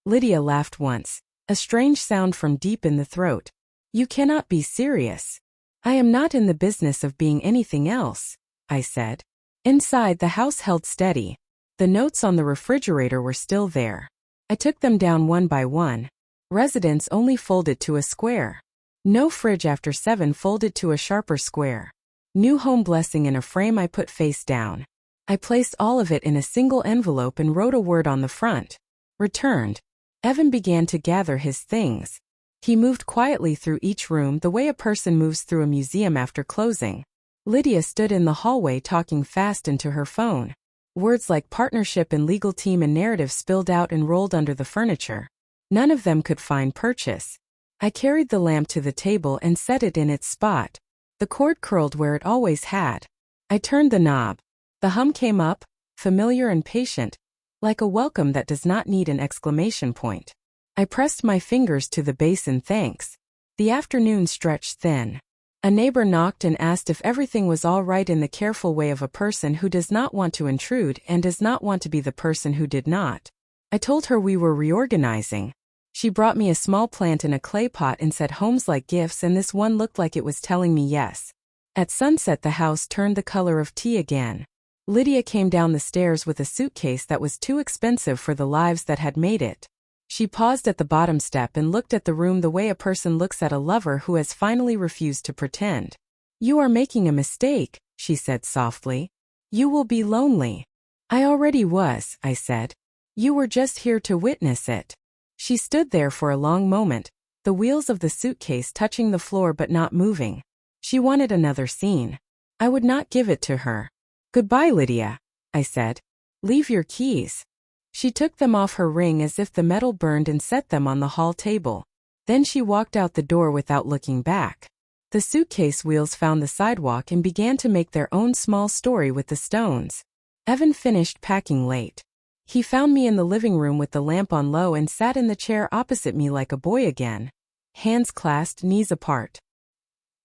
Lydia laughed once, a strange sound from deep in the throat. "You cannot be serious." "I am not in the business of being anything else," I said. Inside, the house held steady. The notes on the refrigerator were still there. I took them down one by one. Residence only folded to a square. No fridge after 7 folded to a sharper square. New home blessing in a frame I put face down. I placed all of it in a single envelope and wrote a word on the front. Returned. Evan began to gather his things. He moved quietly through each room the way a person moves through a museum after closing. Lydia stood in the hallway talking fast into her phone. Words like partnership and legal team and narrative spilled out and rolled under the furniture. None of them could find purchase. I carried the lamp to the table and set it in its spot. The cord curled where it always had. I turned the knob. The hum came up, familiar and patient, like a welcome that does not need an exclamation point. I pressed my fingers to the base in thanks. The afternoon stretched thin. A neighbor knocked and asked if everything was all right in the careful way of a person who does not want to intrude and does not want to be the person who did not. I told her we were reorganizing. She brought me a small plant in a clay pot and said homes like gifts, and this one looked like it was telling me yes. At sunset, the house turned the color of tea again. Lydia came down the stairs with a suitcase that was too expensive for the lives that had made it. She paused at the bottom step and looked at the room the way a person looks at a lover who has finally refused to pretend. "You are making a mistake," she said softly. "You will be lonely." "I already was," I said. "You were just here to witness it." She stood there for a long moment, the wheels of the suitcase touching the floor but not moving. She wanted another scene. I would not give it to her. "Goodbye, Lydia," I said. "Leave your keys." She took them off her ring as if the metal burned and set them on the hall table. Then she walked out the door without looking back. The suitcase wheels found the sidewalk and began to make their own small story with the stones. Evan finished packing late. He found me in the living room with the lamp on low and sat in the chair opposite me like a boy again. Hands clasped, knees apart.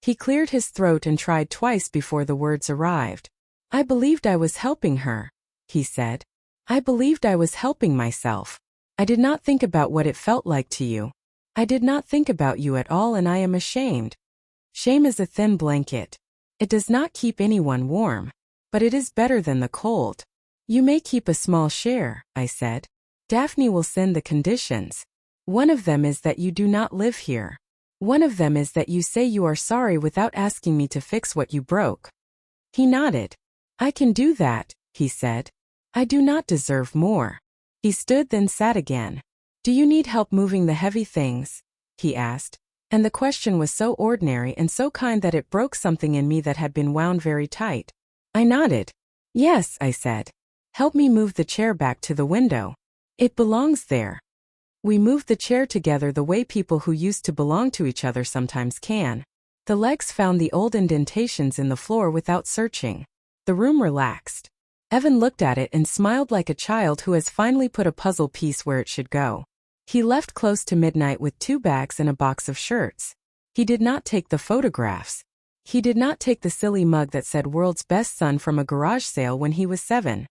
He cleared his throat and tried twice before the words arrived. "I believed I was helping her," he said. "I believed I was helping myself. I did not think about what it felt like to you. I did not think about you at all, and I am ashamed." Shame is a thin blanket. It does not keep anyone warm, but it is better than the cold. "You may keep a small share," I said. "Daphne will send the conditions. One of them is that you do not live here. One of them is that you say you are sorry without asking me to fix what you broke." He nodded. "I can do that," he said. "I do not deserve more." He stood, then sat again. "Do you need help moving the heavy things?" he asked. And the question was so ordinary and so kind that it broke something in me that had been wound very tight. I nodded. "Yes," I said. "Help me move the chair back to the window. It belongs there." We moved the chair together the way people who used to belong to each other sometimes can. The legs found the old indentations in the floor without searching. The room relaxed. Evan looked at it and smiled like a child who has finally put a puzzle piece where it should go. He left close to midnight with 2 bags and a box of shirts. He did not take the photographs. He did not take the silly mug that said "World's Best Son" from a garage sale when he was 7.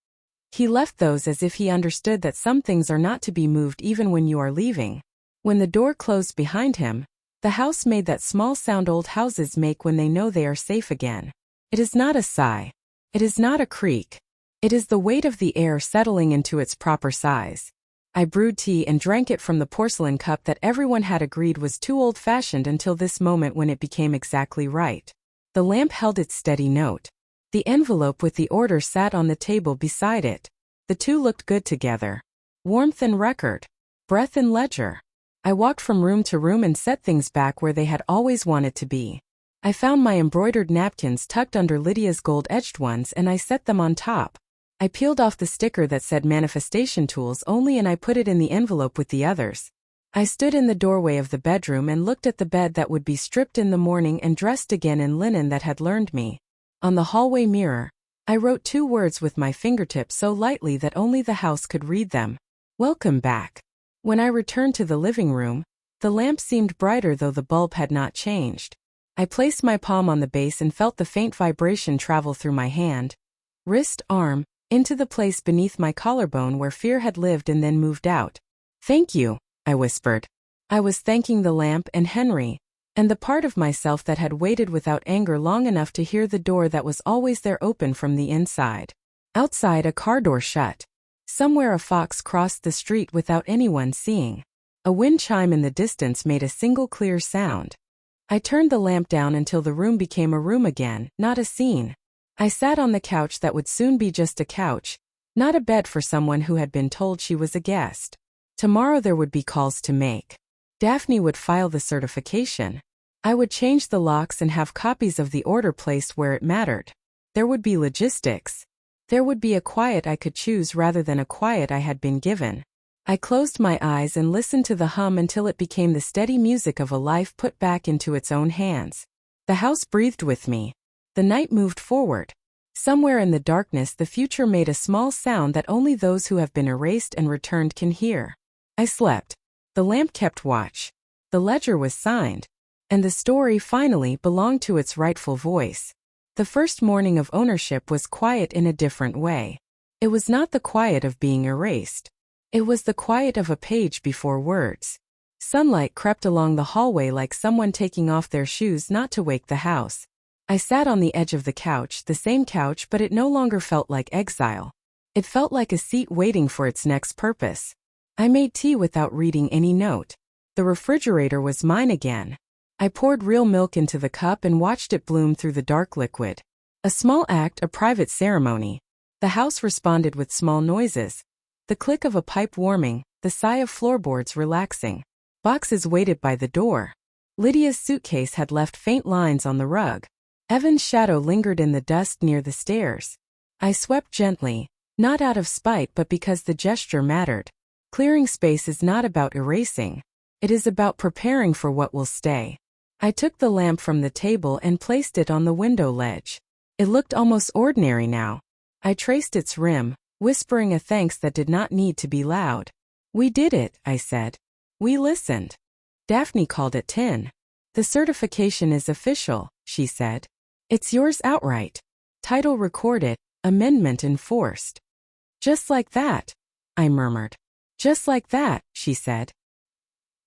He left those as if he understood that some things are not to be moved even when you are leaving. When the door closed behind him, the house made that small sound old houses make when they know they are safe again. It is not a sigh. It is not a creak. It is the weight of the air settling into its proper size. I brewed tea and drank it from the porcelain cup that everyone had agreed was too old-fashioned until this moment when it became exactly right. The lamp held its steady note. The envelope with the order sat on the table beside it. The two looked good together. Warmth and record. Breath and ledger. I walked from room to room and set things back where they had always wanted to be. I found my embroidered napkins tucked under Lydia's gold-edged ones and I set them on top. I peeled off the sticker that said manifestation tools only and I put it in the envelope with the others. I stood in the doorway of the bedroom and looked at the bed that would be stripped in the morning and dressed again in linen that had learned me. On the hallway mirror, I wrote 2 words with my fingertips so lightly that only the house could read them. "Welcome back." When I returned to the living room, the lamp seemed brighter though the bulb had not changed. I placed my palm on the base and felt the faint vibration travel through my hand, wrist, arm, into the place beneath my collarbone where fear had lived and then moved out. "Thank you," I whispered. I was thanking the lamp and Henry, and the part of myself that had waited without anger long enough to hear the door that was always there open from the inside. Outside, a car door shut. Somewhere a fox crossed the street without anyone seeing. A wind chime in the distance made a single clear sound. I turned the lamp down until the room became a room again, not a scene. I sat on the couch that would soon be just a couch, not a bed for someone who had been told she was a guest. Tomorrow there would be calls to make. Daphne would file the certification. I would change the locks and have copies of the order placed where it mattered. There would be logistics. There would be a quiet I could choose rather than a quiet I had been given. I closed my eyes and listened to the hum until it became the steady music of a life put back into its own hands. The house breathed with me. The night moved forward. Somewhere in the darkness the future made a small sound that only those who have been erased and returned can hear. I slept. The lamp kept watch. The ledger was signed. And the story finally belonged to its rightful voice. The first morning of ownership was quiet in a different way. It was not the quiet of being erased. It was the quiet of a page before words. Sunlight crept along the hallway like someone taking off their shoes not to wake the house. I sat on the edge of the couch, the same couch, but it no longer felt like exile. It felt like a seat waiting for its next purpose. I made tea without reading any note. The refrigerator was mine again. I poured real milk into the cup and watched it bloom through the dark liquid. A small act, a private ceremony. The house responded with small noises. The click of a pipe warming, the sigh of floorboards relaxing. Boxes waited by the door. Lydia's suitcase had left faint lines on the rug. Evan's shadow lingered in the dust near the stairs. I swept gently, not out of spite but because the gesture mattered. Clearing space is not about erasing. It is about preparing for what will stay. I took the lamp from the table and placed it on the window ledge. It looked almost ordinary now. I traced its rim, whispering a thanks that did not need to be loud. "We did it," I said. "We listened." Daphne called it 10. "The certification is official," she said. "It's yours outright. Title recorded, amendment enforced." "Just like that," I murmured. "Just like that," she said.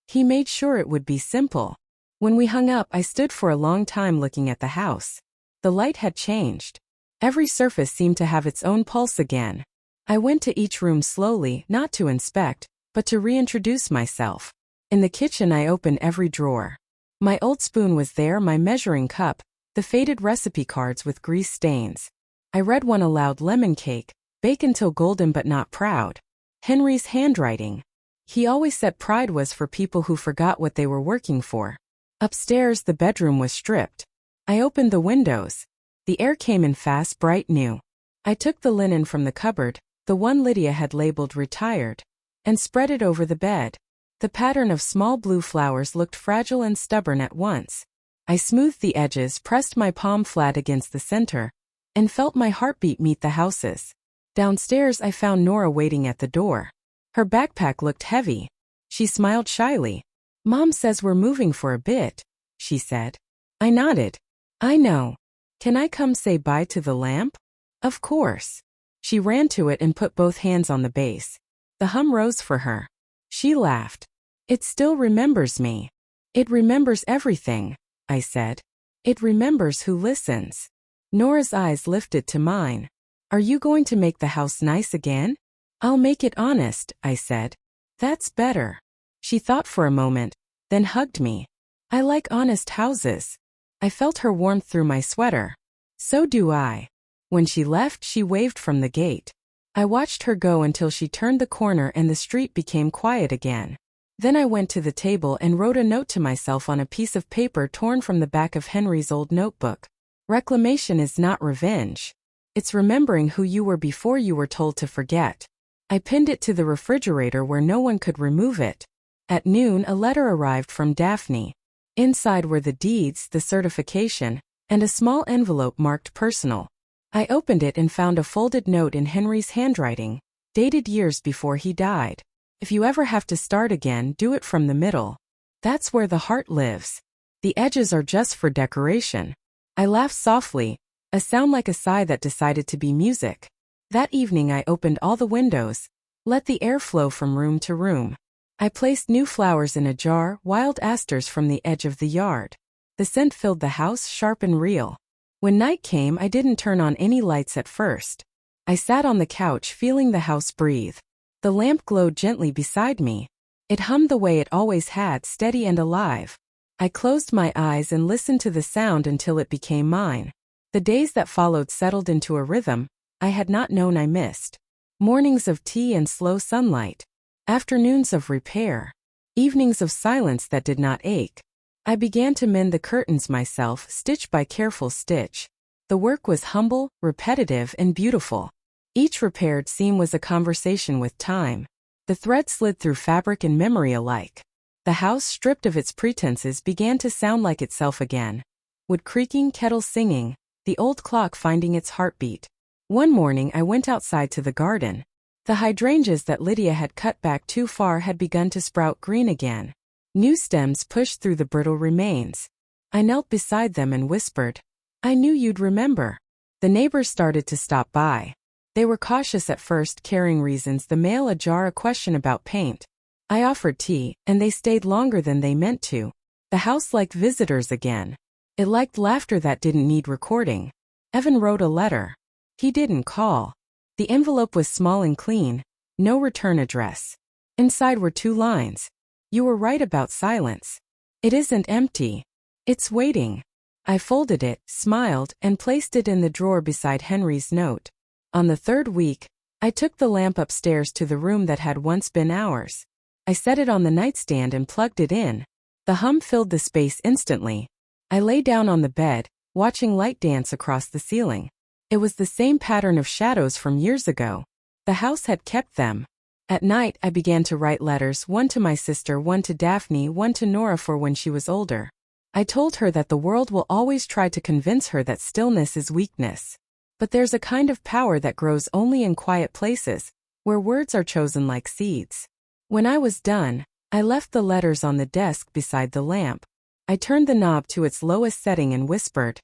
He made sure it would be simple. When we hung up, I stood for a long time looking at the house. The light had changed. Every surface seemed to have its own pulse again. I went to each room slowly, not to inspect, but to reintroduce myself. In the kitchen I opened every drawer. My old spoon was there, my measuring cup, the faded recipe cards with grease stains. I read one aloud: lemon cake, bake until golden but not proud. Henry's handwriting. He always said pride was for people who forgot what they were working for. Upstairs the bedroom was stripped. I opened the windows. The air came in fast, bright new. I took the linen from the cupboard, the one Lydia had labeled retired, and spread it over the bed. The pattern of small blue flowers looked fragile and stubborn at once. I smoothed the edges, pressed my palm flat against the center, and felt my heartbeat meet the house's. Downstairs I found Nora waiting at the door. Her backpack looked heavy. She smiled shyly. "Mom says we're moving for a bit," she said. I nodded. "I know. Can I come say bye to the lamp?" "Of course." She ran to it and put both hands on the base. The hum rose for her. She laughed. "It still remembers me." "It remembers everything," I said. "It remembers who listens." Nora's eyes lifted to mine. "Are you going to make the house nice again?" "I'll make it honest," I said. "That's better." She thought for a moment, then hugged me. "I like honest houses." I felt her warmth through my sweater. "So do I." When she left, she waved from the gate. I watched her go until she turned the corner and the street became quiet again. Then I went to the table and wrote a note to myself on a piece of paper torn from the back of Henry's old notebook. Reclamation is not revenge. It's remembering who you were before you were told to forget. I pinned it to the refrigerator where no one could remove it. At noon, a letter arrived from Daphne. Inside were the deeds, the certification, and a small envelope marked personal. I opened it and found a folded note in Henry's handwriting, dated years before he died. "If you ever have to start again, do it from the middle. That's where the heart lives." The edges are just for decoration. I laughed softly, a sound like a sigh that decided to be music. That evening I opened all the windows, let the air flow from room to room. I placed new flowers in a jar, wild asters from the edge of the yard. The scent filled the house, sharp and real. When night came, I didn't turn on any lights at first. I sat on the couch feeling the house breathe. The lamp glowed gently beside me. It hummed the way it always had, steady and alive. I closed my eyes and listened to the sound until it became mine. The days that followed settled into a rhythm I had not known I missed. Mornings of tea and slow sunlight. Afternoons of repair. Evenings of silence that did not ache. I began to mend the curtains myself, stitch by careful stitch. The work was humble, repetitive, and beautiful. Each repaired seam was a conversation with time. The thread slid through fabric and memory alike. The house, stripped of its pretenses, began to sound like itself again. Wood creaking, kettle singing, the old clock finding its heartbeat. One morning I went outside to the garden. The hydrangeas that Lydia had cut back too far had begun to sprout green again. New stems pushed through the brittle remains. I knelt beside them and whispered, "I knew you'd remember." The neighbors started to stop by. They were cautious at first, carrying reasons, the mail ajar, a question about paint. I offered tea, and they stayed longer than they meant to. The house liked visitors again. It liked laughter that didn't need recording. Evan wrote a letter. He didn't call. The envelope was small and clean, no return address. Inside were 2 lines. "You were right about silence. It isn't empty. It's waiting." I folded it, smiled, and placed it in the drawer beside Henry's note. On the 3rd week, I took the lamp upstairs to the room that had once been ours. I set it on the nightstand and plugged it in. The hum filled the space instantly. I lay down on the bed, watching light dance across the ceiling. It was the same pattern of shadows from years ago. The house had kept them. At night, I began to write letters, one to my sister, one to Daphne, one to Nora for when she was older. I told her that the world will always try to convince her that stillness is weakness. But there's a kind of power that grows only in quiet places, where words are chosen like seeds. When I was done, I left the letters on the desk beside the lamp. I turned the knob to its lowest setting and whispered,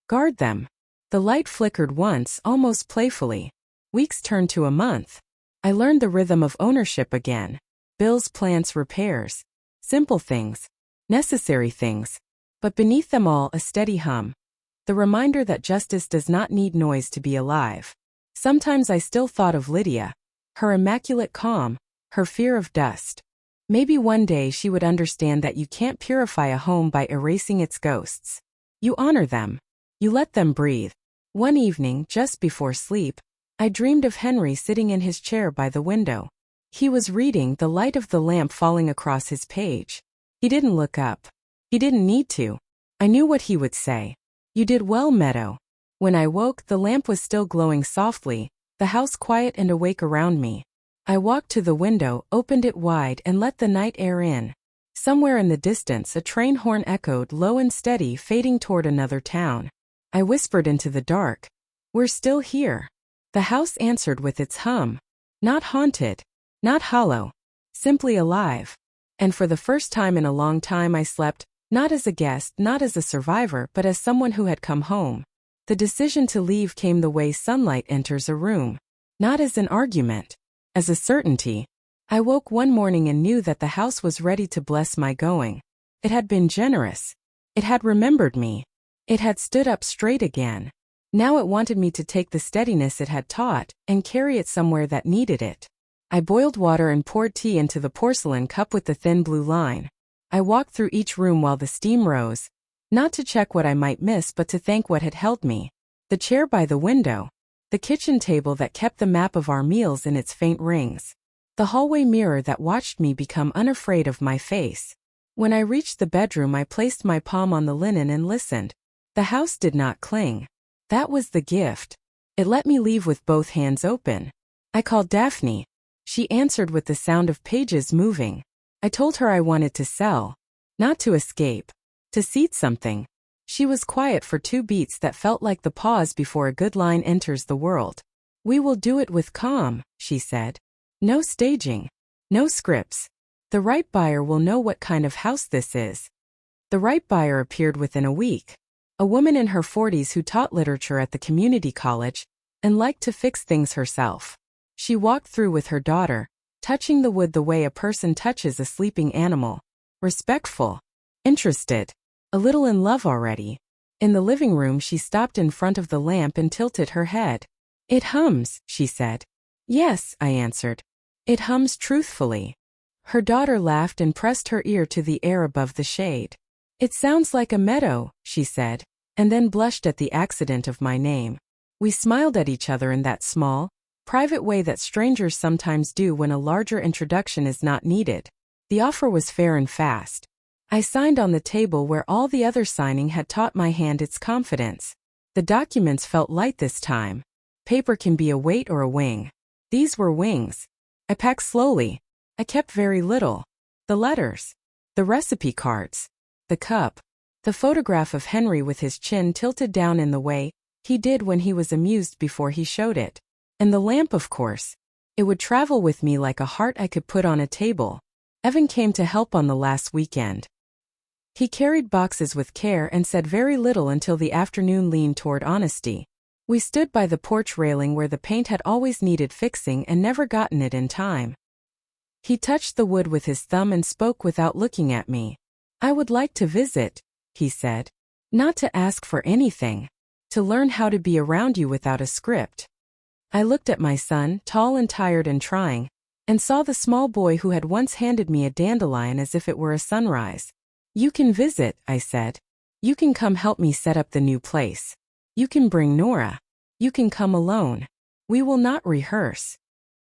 "Guard them." The light flickered once, almost playfully. Weeks turned to a month. I learned the rhythm of ownership again. Bills, plants, repairs. Simple things. Necessary things. But beneath them all, a steady hum. The reminder that justice does not need noise to be alive. Sometimes I still thought of Lydia. Her immaculate calm. Her fear of dust. Maybe one day she would understand that you can't purify a home by erasing its ghosts. You honor them. You let them breathe. One evening, just before sleep, I dreamed of Henry sitting in his chair by the window. He was reading, the light of the lamp falling across his page. He didn't look up. He didn't need to. I knew what he would say. "You did well, Meadow." When I woke, the lamp was still glowing softly, the house quiet and awake around me. I walked to the window, opened it wide, and let the night air in. Somewhere in the distance, a train horn echoed, low and steady, fading toward another town. I whispered into the dark, "We're still here." The house answered with its hum. Not haunted. Not hollow. Simply alive. And for the first time in a long time I slept, not as a guest, not as a survivor, but as someone who had come home. The decision to leave came the way sunlight enters a room. Not as an argument. As a certainty. I woke one morning and knew that the house was ready to bless my going. It had been generous. It had remembered me. It had stood up straight again. Now it wanted me to take the steadiness it had taught and carry it somewhere that needed it. I boiled water and poured tea into the porcelain cup with the thin blue line. I walked through each room while the steam rose, not to check what I might miss but to thank what had held me. The chair by the window. The kitchen table that kept the map of our meals in its faint rings. The hallway mirror that watched me become unafraid of my face. When I reached the bedroom, I placed my palm on the linen and listened. The house did not cling. That was the gift. It let me leave with both hands open. I called Daphne. She answered with the sound of pages moving. I told her I wanted to sell. Not to escape. To seed something. She was quiet for 2 beats that felt like the pause before a good line enters the world. "We will do it with calm," she said. "No staging. No scripts. The right buyer will know what kind of house this is." The right buyer appeared within a week. A woman in her 40s who taught literature at the community college and liked to fix things herself. She walked through with her daughter, touching the wood the way a person touches a sleeping animal. Respectful. Interested. A little in love already. In the living room she stopped in front of the lamp and tilted her head. "It hums," she said. "Yes," I answered. "It hums truthfully." Her daughter laughed and pressed her ear to the air above the shade. "It sounds like a meadow," she said, and then blushed at the accident of my name. We smiled at each other in that small, private way that strangers sometimes do when a larger introduction is not needed. The offer was fair and fast. I signed on the table where all the other signing had taught my hand its confidence. The documents felt light this time. Paper can be a weight or a wing. These were wings. I packed slowly. I kept very little. The letters. The recipe cards. The cup. The photograph of Henry with his chin tilted down in the way he did when he was amused before he showed it. And the lamp, of course. It would travel with me like a heart I could put on a table. Evan came to help on the last weekend. He carried boxes with care and said very little until the afternoon leaned toward honesty. We stood by the porch railing where the paint had always needed fixing and never gotten it in time. He touched the wood with his thumb and spoke without looking at me. "I would like to visit," he said. "Not to ask for anything. To learn how to be around you without a script." I looked at my son, tall and tired and trying, and saw the small boy who had once handed me a dandelion as if it were a sunrise. "You can visit," I said. "You can come help me set up the new place. You can bring Nora. You can come alone. We will not rehearse."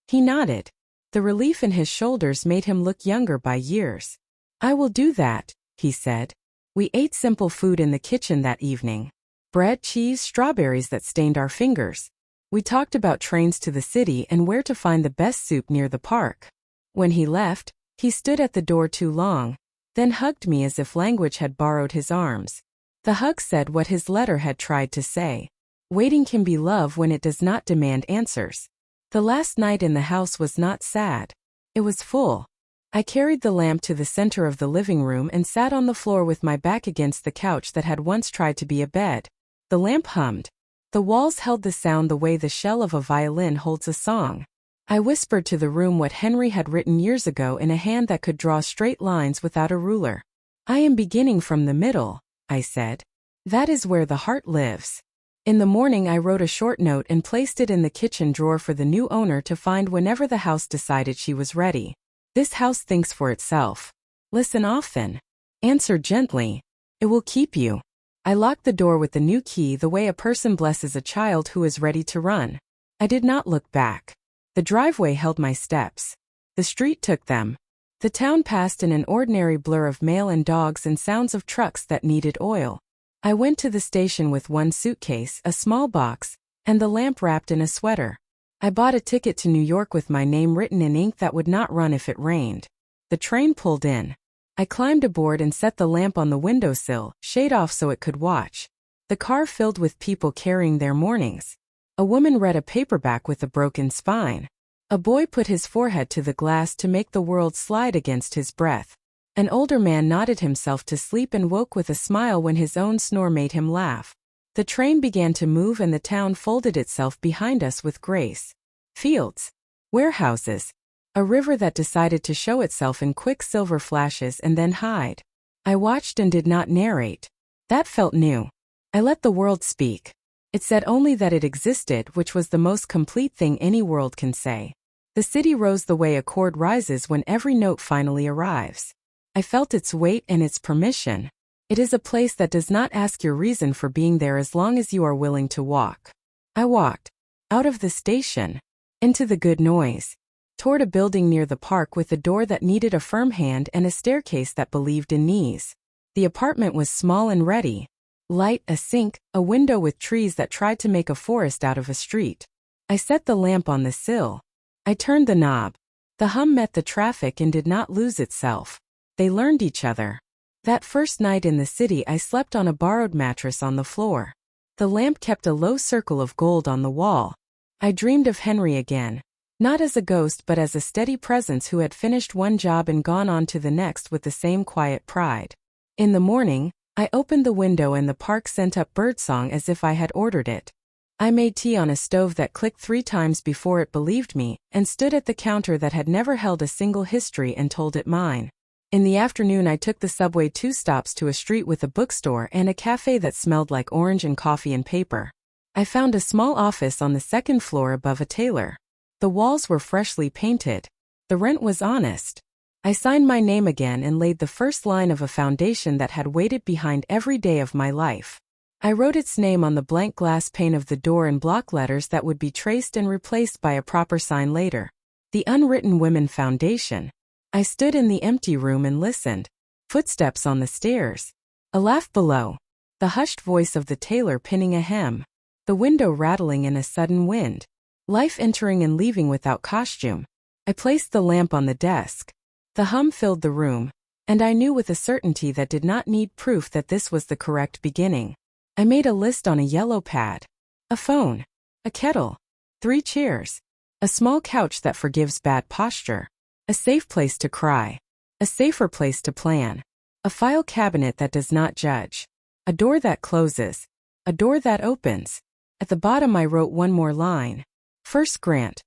He nodded. The relief in his shoulders made him look younger by years. "I will do that," he said. We ate simple food in the kitchen that evening. Bread, cheese, strawberries that stained our fingers. We talked about trains to the city and where to find the best soup near the park. When he left, he stood at the door too long, then hugged me as if language had borrowed his arms. The hug said what his letter had tried to say. Waiting can be love when it does not demand answers. The last night in the house was not sad. It was full. I carried the lamp to the center of the living room and sat on the floor with my back against the couch that had once tried to be a bed. The lamp hummed. The walls held the sound the way the shell of a violin holds a song. I whispered to the room what Henry had written years ago in a hand that could draw straight lines without a ruler. "I am beginning from the middle," I said. "That is where the heart lives." In the morning I wrote a short note and placed it in the kitchen drawer for the new owner to find whenever the house decided she was ready. "This house thinks for itself. Listen often. Answer gently. It will keep you." I locked the door with the new key the way a person blesses a child who is ready to run. I did not look back. The driveway held my steps. The street took them. The town passed in an ordinary blur of mail and dogs and sounds of trucks that needed oil. I went to the station with one suitcase, a small box, and the lamp wrapped in a sweater. I bought a ticket to New York with my name written in ink that would not run if it rained. The train pulled in. I climbed aboard and set the lamp on the windowsill, shade off so it could watch. The car filled with people carrying their mornings. A woman read a paperback with a broken spine. A boy put his forehead to the glass to make the world slide against his breath. An older man nodded himself to sleep and woke with a smile when his own snore made him laugh. The train began to move and the town folded itself behind us with grace. Fields. Warehouses. A river that decided to show itself in quick silver flashes and then hide. I watched and did not narrate. That felt new. I let the world speak. It said only that it existed, which was the most complete thing any world can say. The city rose the way a chord rises when every note finally arrives. I felt its weight and its permission. It is a place that does not ask your reason for being there as long as you are willing to walk. I walked. Out of the station. Into the good noise. Toward a building near the park with a door that needed a firm hand and a staircase that believed in knees. The apartment was small and ready. Light, a sink, a window with trees that tried to make a forest out of a street. I set the lamp on the sill. I turned the knob. The hum met the traffic and did not lose itself. They learned each other. That first night in the city I slept on a borrowed mattress on the floor. The lamp kept a low circle of gold on the wall. I dreamed of Henry again. Not as a ghost but as a steady presence who had finished one job and gone on to the next with the same quiet pride. In the morning, I opened the window and the park sent up birdsong as if I had ordered it. I made tea on a stove that clicked 3 times before it believed me, and stood at the counter that had never held a single history and told it mine. In the afternoon I took the subway 2 stops to a street with a bookstore and a cafe that smelled like orange and coffee and paper. I found a small office on the 2nd floor above a tailor. The walls were freshly painted. The rent was honest. I signed my name again and laid the first line of a foundation that had waited behind every day of my life. I wrote its name on the blank glass pane of the door in block letters that would be traced and replaced by a proper sign later. The Unwritten Women Foundation. I stood in the empty room and listened. Footsteps on the stairs. A laugh below. The hushed voice of the tailor pinning a hem. The window rattling in a sudden wind. Life entering and leaving without costume. I placed the lamp on the desk. The hum filled the room, and I knew with a certainty that did not need proof that this was the correct beginning. I made a list on a yellow pad. A phone. A kettle. 3 chairs. A small couch that forgives bad posture. A safe place to cry. A safer place to plan. A file cabinet that does not judge. A door that closes. A door that opens. At the bottom I wrote one more line. First grant.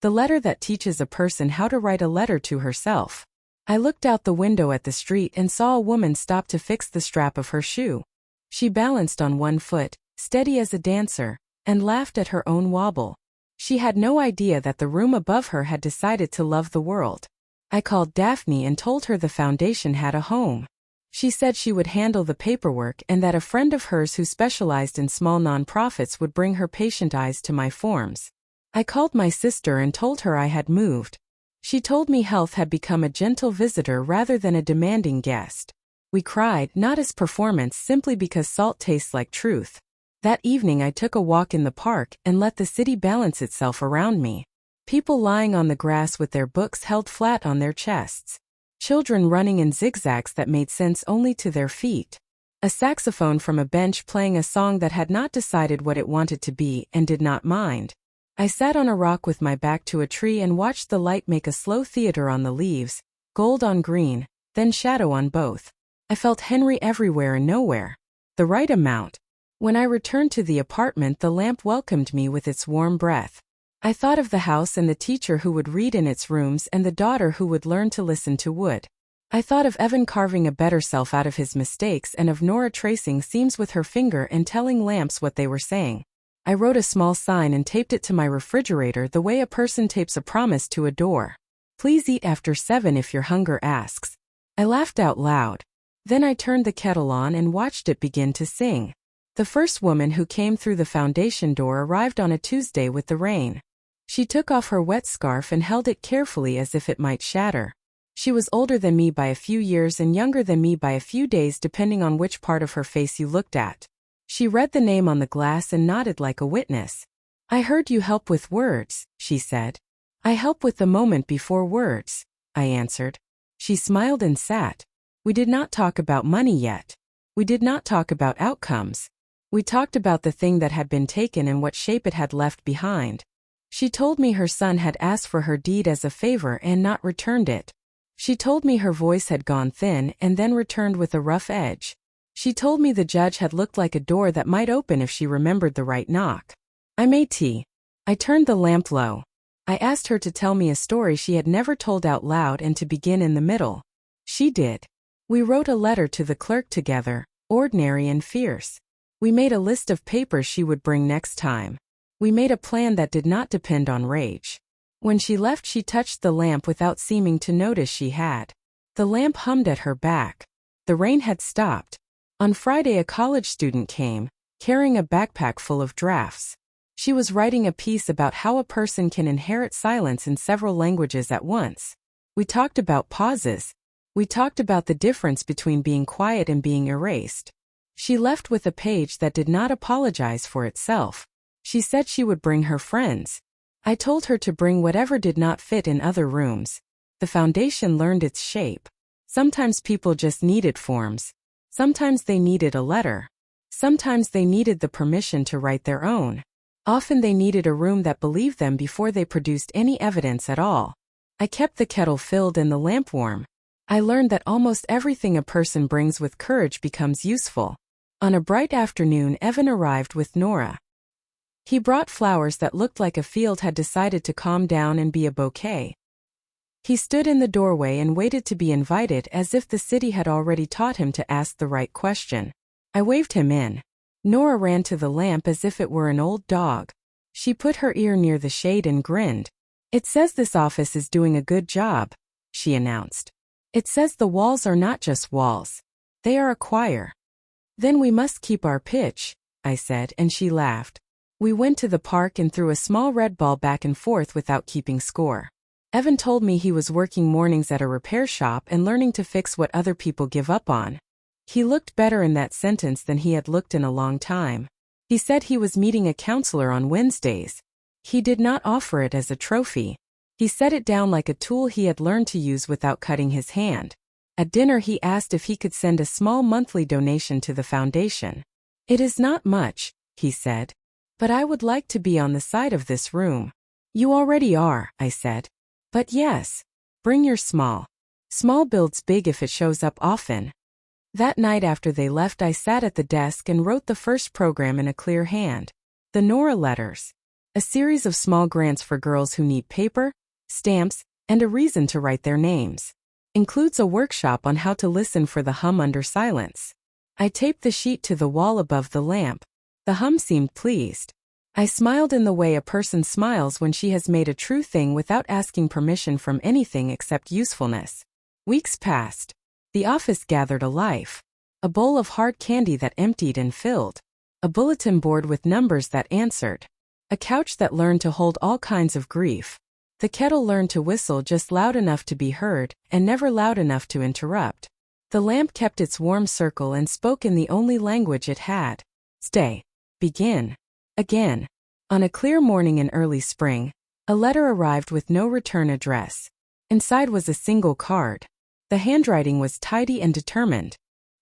The letter that teaches a person how to write a letter to herself. I looked out the window at the street and saw a woman stop to fix the strap of her shoe. She balanced on one foot, steady as a dancer, and laughed at her own wobble. She had no idea that the room above her had decided to love the world. I called Daphne and told her the foundation had a home. She said she would handle the paperwork and that a friend of hers who specialized in small nonprofits would bring her patient eyes to my forms. I called my sister and told her I had moved. She told me health had become a gentle visitor rather than a demanding guest. We cried, not as performance, simply because salt tastes like truth. That evening I took a walk in the park and let the city balance itself around me. People lying on the grass with their books held flat on their chests. Children running in zigzags that made sense only to their feet. A saxophone from a bench playing a song that had not decided what it wanted to be and did not mind. I sat on a rock with my back to a tree and watched the light make a slow theater on the leaves, gold on green, then shadow on both. I felt Henry everywhere and nowhere. The right amount. When I returned to the apartment, the lamp welcomed me with its warm breath. I thought of the house and the teacher who would read in its rooms and the daughter who would learn to listen to wood. I thought of Evan carving a better self out of his mistakes and of Nora tracing seams with her finger and telling lamps what they were saying. I wrote a small sign and taped it to my refrigerator the way a person tapes a promise to a door. Please eat after 7 if your hunger asks. I laughed out loud. Then I turned the kettle on and watched it begin to sing. The first woman who came through the foundation door arrived on a Tuesday with the rain. She took off her wet scarf and held it carefully as if it might shatter. She was older than me by a few years and younger than me by a few days depending on which part of her face you looked at. She read the name on the glass and nodded like a witness. I heard you help with words, she said. I help with the moment before words, I answered. She smiled and sat. We did not talk about money yet. We did not talk about outcomes. We talked about the thing that had been taken and what shape it had left behind. She told me her son had asked for her deed as a favor and not returned it. She told me her voice had gone thin and then returned with a rough edge. She told me the judge had looked like a door that might open if she remembered the right knock. I made tea. I turned the lamp low. I asked her to tell me a story she had never told out loud and to begin in the middle. She did. We wrote a letter to the clerk together, ordinary and fierce. We made a list of papers she would bring next time. We made a plan that did not depend on rage. When she left, she touched the lamp without seeming to notice she had. The lamp hummed at her back. The rain had stopped. On Friday, a college student came, carrying a backpack full of drafts. She was writing a piece about how a person can inherit silence in several languages at once. We talked about pauses. We talked about the difference between being quiet and being erased. She left with a page that did not apologize for itself. She said she would bring her friends. I told her to bring whatever did not fit in other rooms. The foundation learned its shape. Sometimes people just needed forms. Sometimes they needed a letter. Sometimes they needed the permission to write their own. Often they needed a room that believed them before they produced any evidence at all. I kept the kettle filled and the lamp warm. I learned that almost everything a person brings with courage becomes useful. On a bright afternoon, Evan arrived with Nora. He brought flowers that looked like a field had decided to calm down and be a bouquet. He stood in the doorway and waited to be invited as if the city had already taught him to ask the right question. I waved him in. Nora ran to the lamp as if it were an old dog. She put her ear near the shade and grinned. "It says this office is doing a good job," she announced. "It says the walls are not just walls. They are a choir." "Then we must keep our pitch," I said, and she laughed. We went to the park and threw a small red ball back and forth without keeping score. Evan told me he was working mornings at a repair shop and learning to fix what other people give up on. He looked better in that sentence than he had looked in a long time. He said he was meeting a counselor on Wednesdays. He did not offer it as a trophy. He set it down like a tool he had learned to use without cutting his hand. At dinner he asked if he could send a small monthly donation to the foundation. "It is not much," he said, "but I would like to be on the side of this room." "You already are," I said. "But yes, bring your small. Small builds big if it shows up often." That night after they left, I sat at the desk and wrote the first program in a clear hand. The Nora Letters. A series of small grants for girls who need paper, stamps, and a reason to write their names. Includes a workshop on how to listen for the hum under silence. I taped the sheet to the wall above the lamp. The hum seemed pleased. I smiled in the way a person smiles when she has made a true thing without asking permission from anything except usefulness. Weeks passed. The office gathered a life. A bowl of hard candy that emptied and filled. A bulletin board with numbers that answered. A couch that learned to hold all kinds of grief. The kettle learned to whistle just loud enough to be heard, and never loud enough to interrupt. The lamp kept its warm circle and spoke in the only language it had. Stay. Begin. Again. On a clear morning in early spring, a letter arrived with no return address. Inside was a single card. The handwriting was tidy and determined.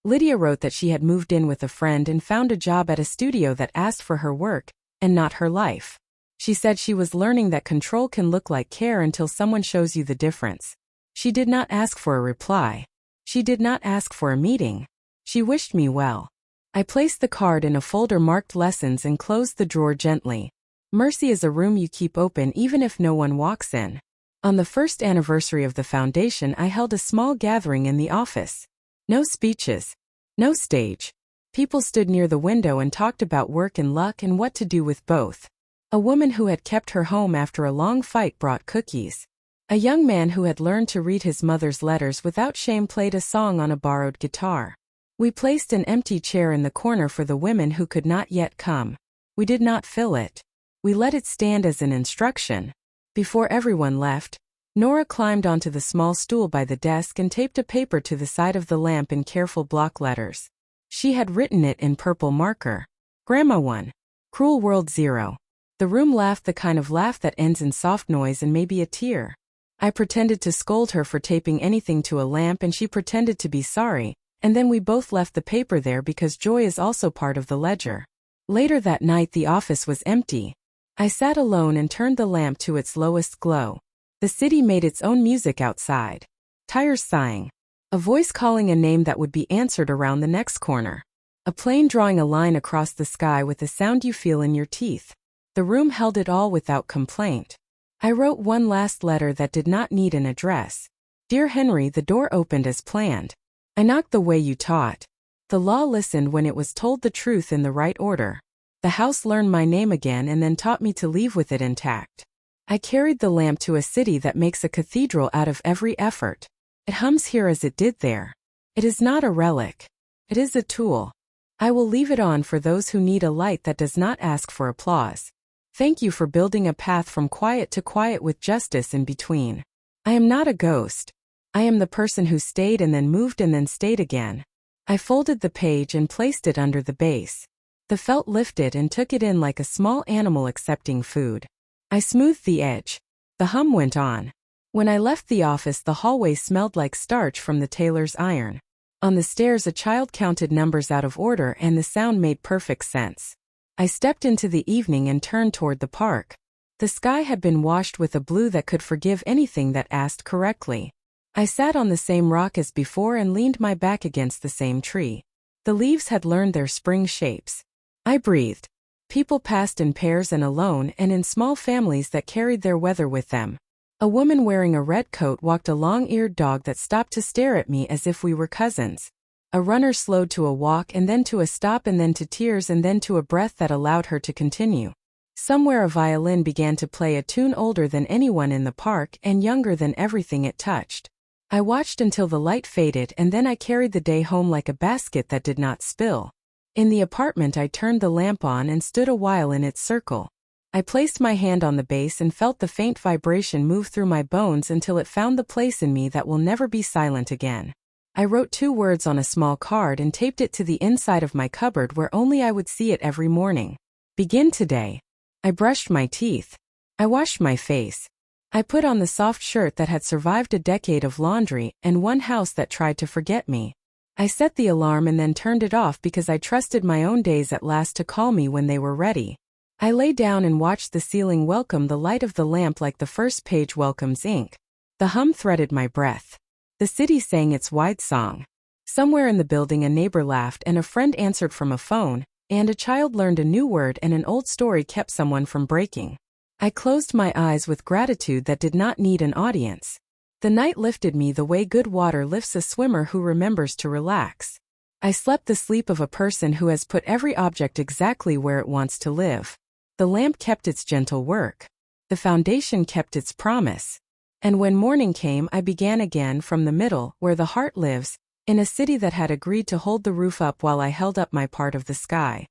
Lydia wrote that she had moved in with a friend and found a job at a studio that asked for her work, and not her life. She said she was learning that control can look like care until someone shows you the difference. She did not ask for a reply. She did not ask for a meeting. She wished me well. I placed the card in a folder marked Lessons and closed the drawer gently. Mercy is a room you keep open even if no one walks in. On the first anniversary of the foundation, I held a small gathering in the office. No speeches. No stage. People stood near the window and talked about work and luck and what to do with both. A woman who had kept her home after a long fight brought cookies. A young man who had learned to read his mother's letters without shame played a song on a borrowed guitar. We placed an empty chair in the corner for the women who could not yet come. We did not fill it. We let it stand as an instruction. Before everyone left, Nora climbed onto the small stool by the desk and taped a paper to the side of the lamp in careful block letters. She had written it in purple marker. Grandma 1. Cruel World 0. The room laughed, the kind of laugh that ends in soft noise and maybe a tear. I pretended to scold her for taping anything to a lamp and she pretended to be sorry, and then we both left the paper there because joy is also part of the ledger. Later that night the office was empty. I sat alone and turned the lamp to its lowest glow. The city made its own music outside. Tires sighing. A voice calling a name that would be answered around the next corner. A plane drawing a line across the sky with a sound you feel in your teeth. The room held it all without complaint. I wrote one last letter that did not need an address. Dear Henry, the door opened as planned. I knocked the way you taught. The law listened when it was told the truth in the right order. The house learned my name again and then taught me to leave with it intact. I carried the lamp to a city that makes a cathedral out of every effort. It hums here as it did there. It is not a relic. It is a tool. I will leave it on for those who need a light that does not ask for applause. Thank you for building a path from quiet to quiet with justice in between. I am not a ghost. I am the person who stayed and then moved and then stayed again. I folded the page and placed it under the base. The felt lifted and took it in like a small animal accepting food. I smoothed the edge. The hum went on. When I left the office, the hallway smelled like starch from the tailor's iron. On the stairs, a child counted numbers out of order and the sound made perfect sense. I stepped into the evening and turned toward the park. The sky had been washed with a blue that could forgive anything that asked correctly. I sat on the same rock as before and leaned my back against the same tree. The leaves had learned their spring shapes. I breathed. People passed in pairs and alone and in small families that carried their weather with them. A woman wearing a red coat walked a long-eared dog that stopped to stare at me as if we were cousins. A runner slowed to a walk and then to a stop and then to tears and then to a breath that allowed her to continue. Somewhere a violin began to play a tune older than anyone in the park and younger than everything it touched. I watched until the light faded and then I carried the day home like a basket that did not spill. In the apartment I turned the lamp on and stood a while in its circle. I placed my hand on the base and felt the faint vibration move through my bones until it found the place in me that will never be silent again. I wrote 2 words on a small card and taped it to the inside of my cupboard where only I would see it every morning. Begin today. I brushed my teeth. I washed my face. I put on the soft shirt that had survived a decade of laundry and one house that tried to forget me. I set the alarm and then turned it off because I trusted my own days at last to call me when they were ready. I lay down and watched the ceiling welcome the light of the lamp like the first page welcomes ink. The hum threaded my breath. The city sang its wide song. Somewhere in the building a neighbor laughed and a friend answered from a phone, and a child learned a new word and an old story kept someone from breaking. I closed my eyes with gratitude that did not need an audience. The night lifted me the way good water lifts a swimmer who remembers to relax. I slept the sleep of a person who has put every object exactly where it wants to live. The lamp kept its gentle work. The foundation kept its promise. And when morning came I began again from the middle, where the heart lives, in a city that had agreed to hold the roof up while I held up my part of the sky.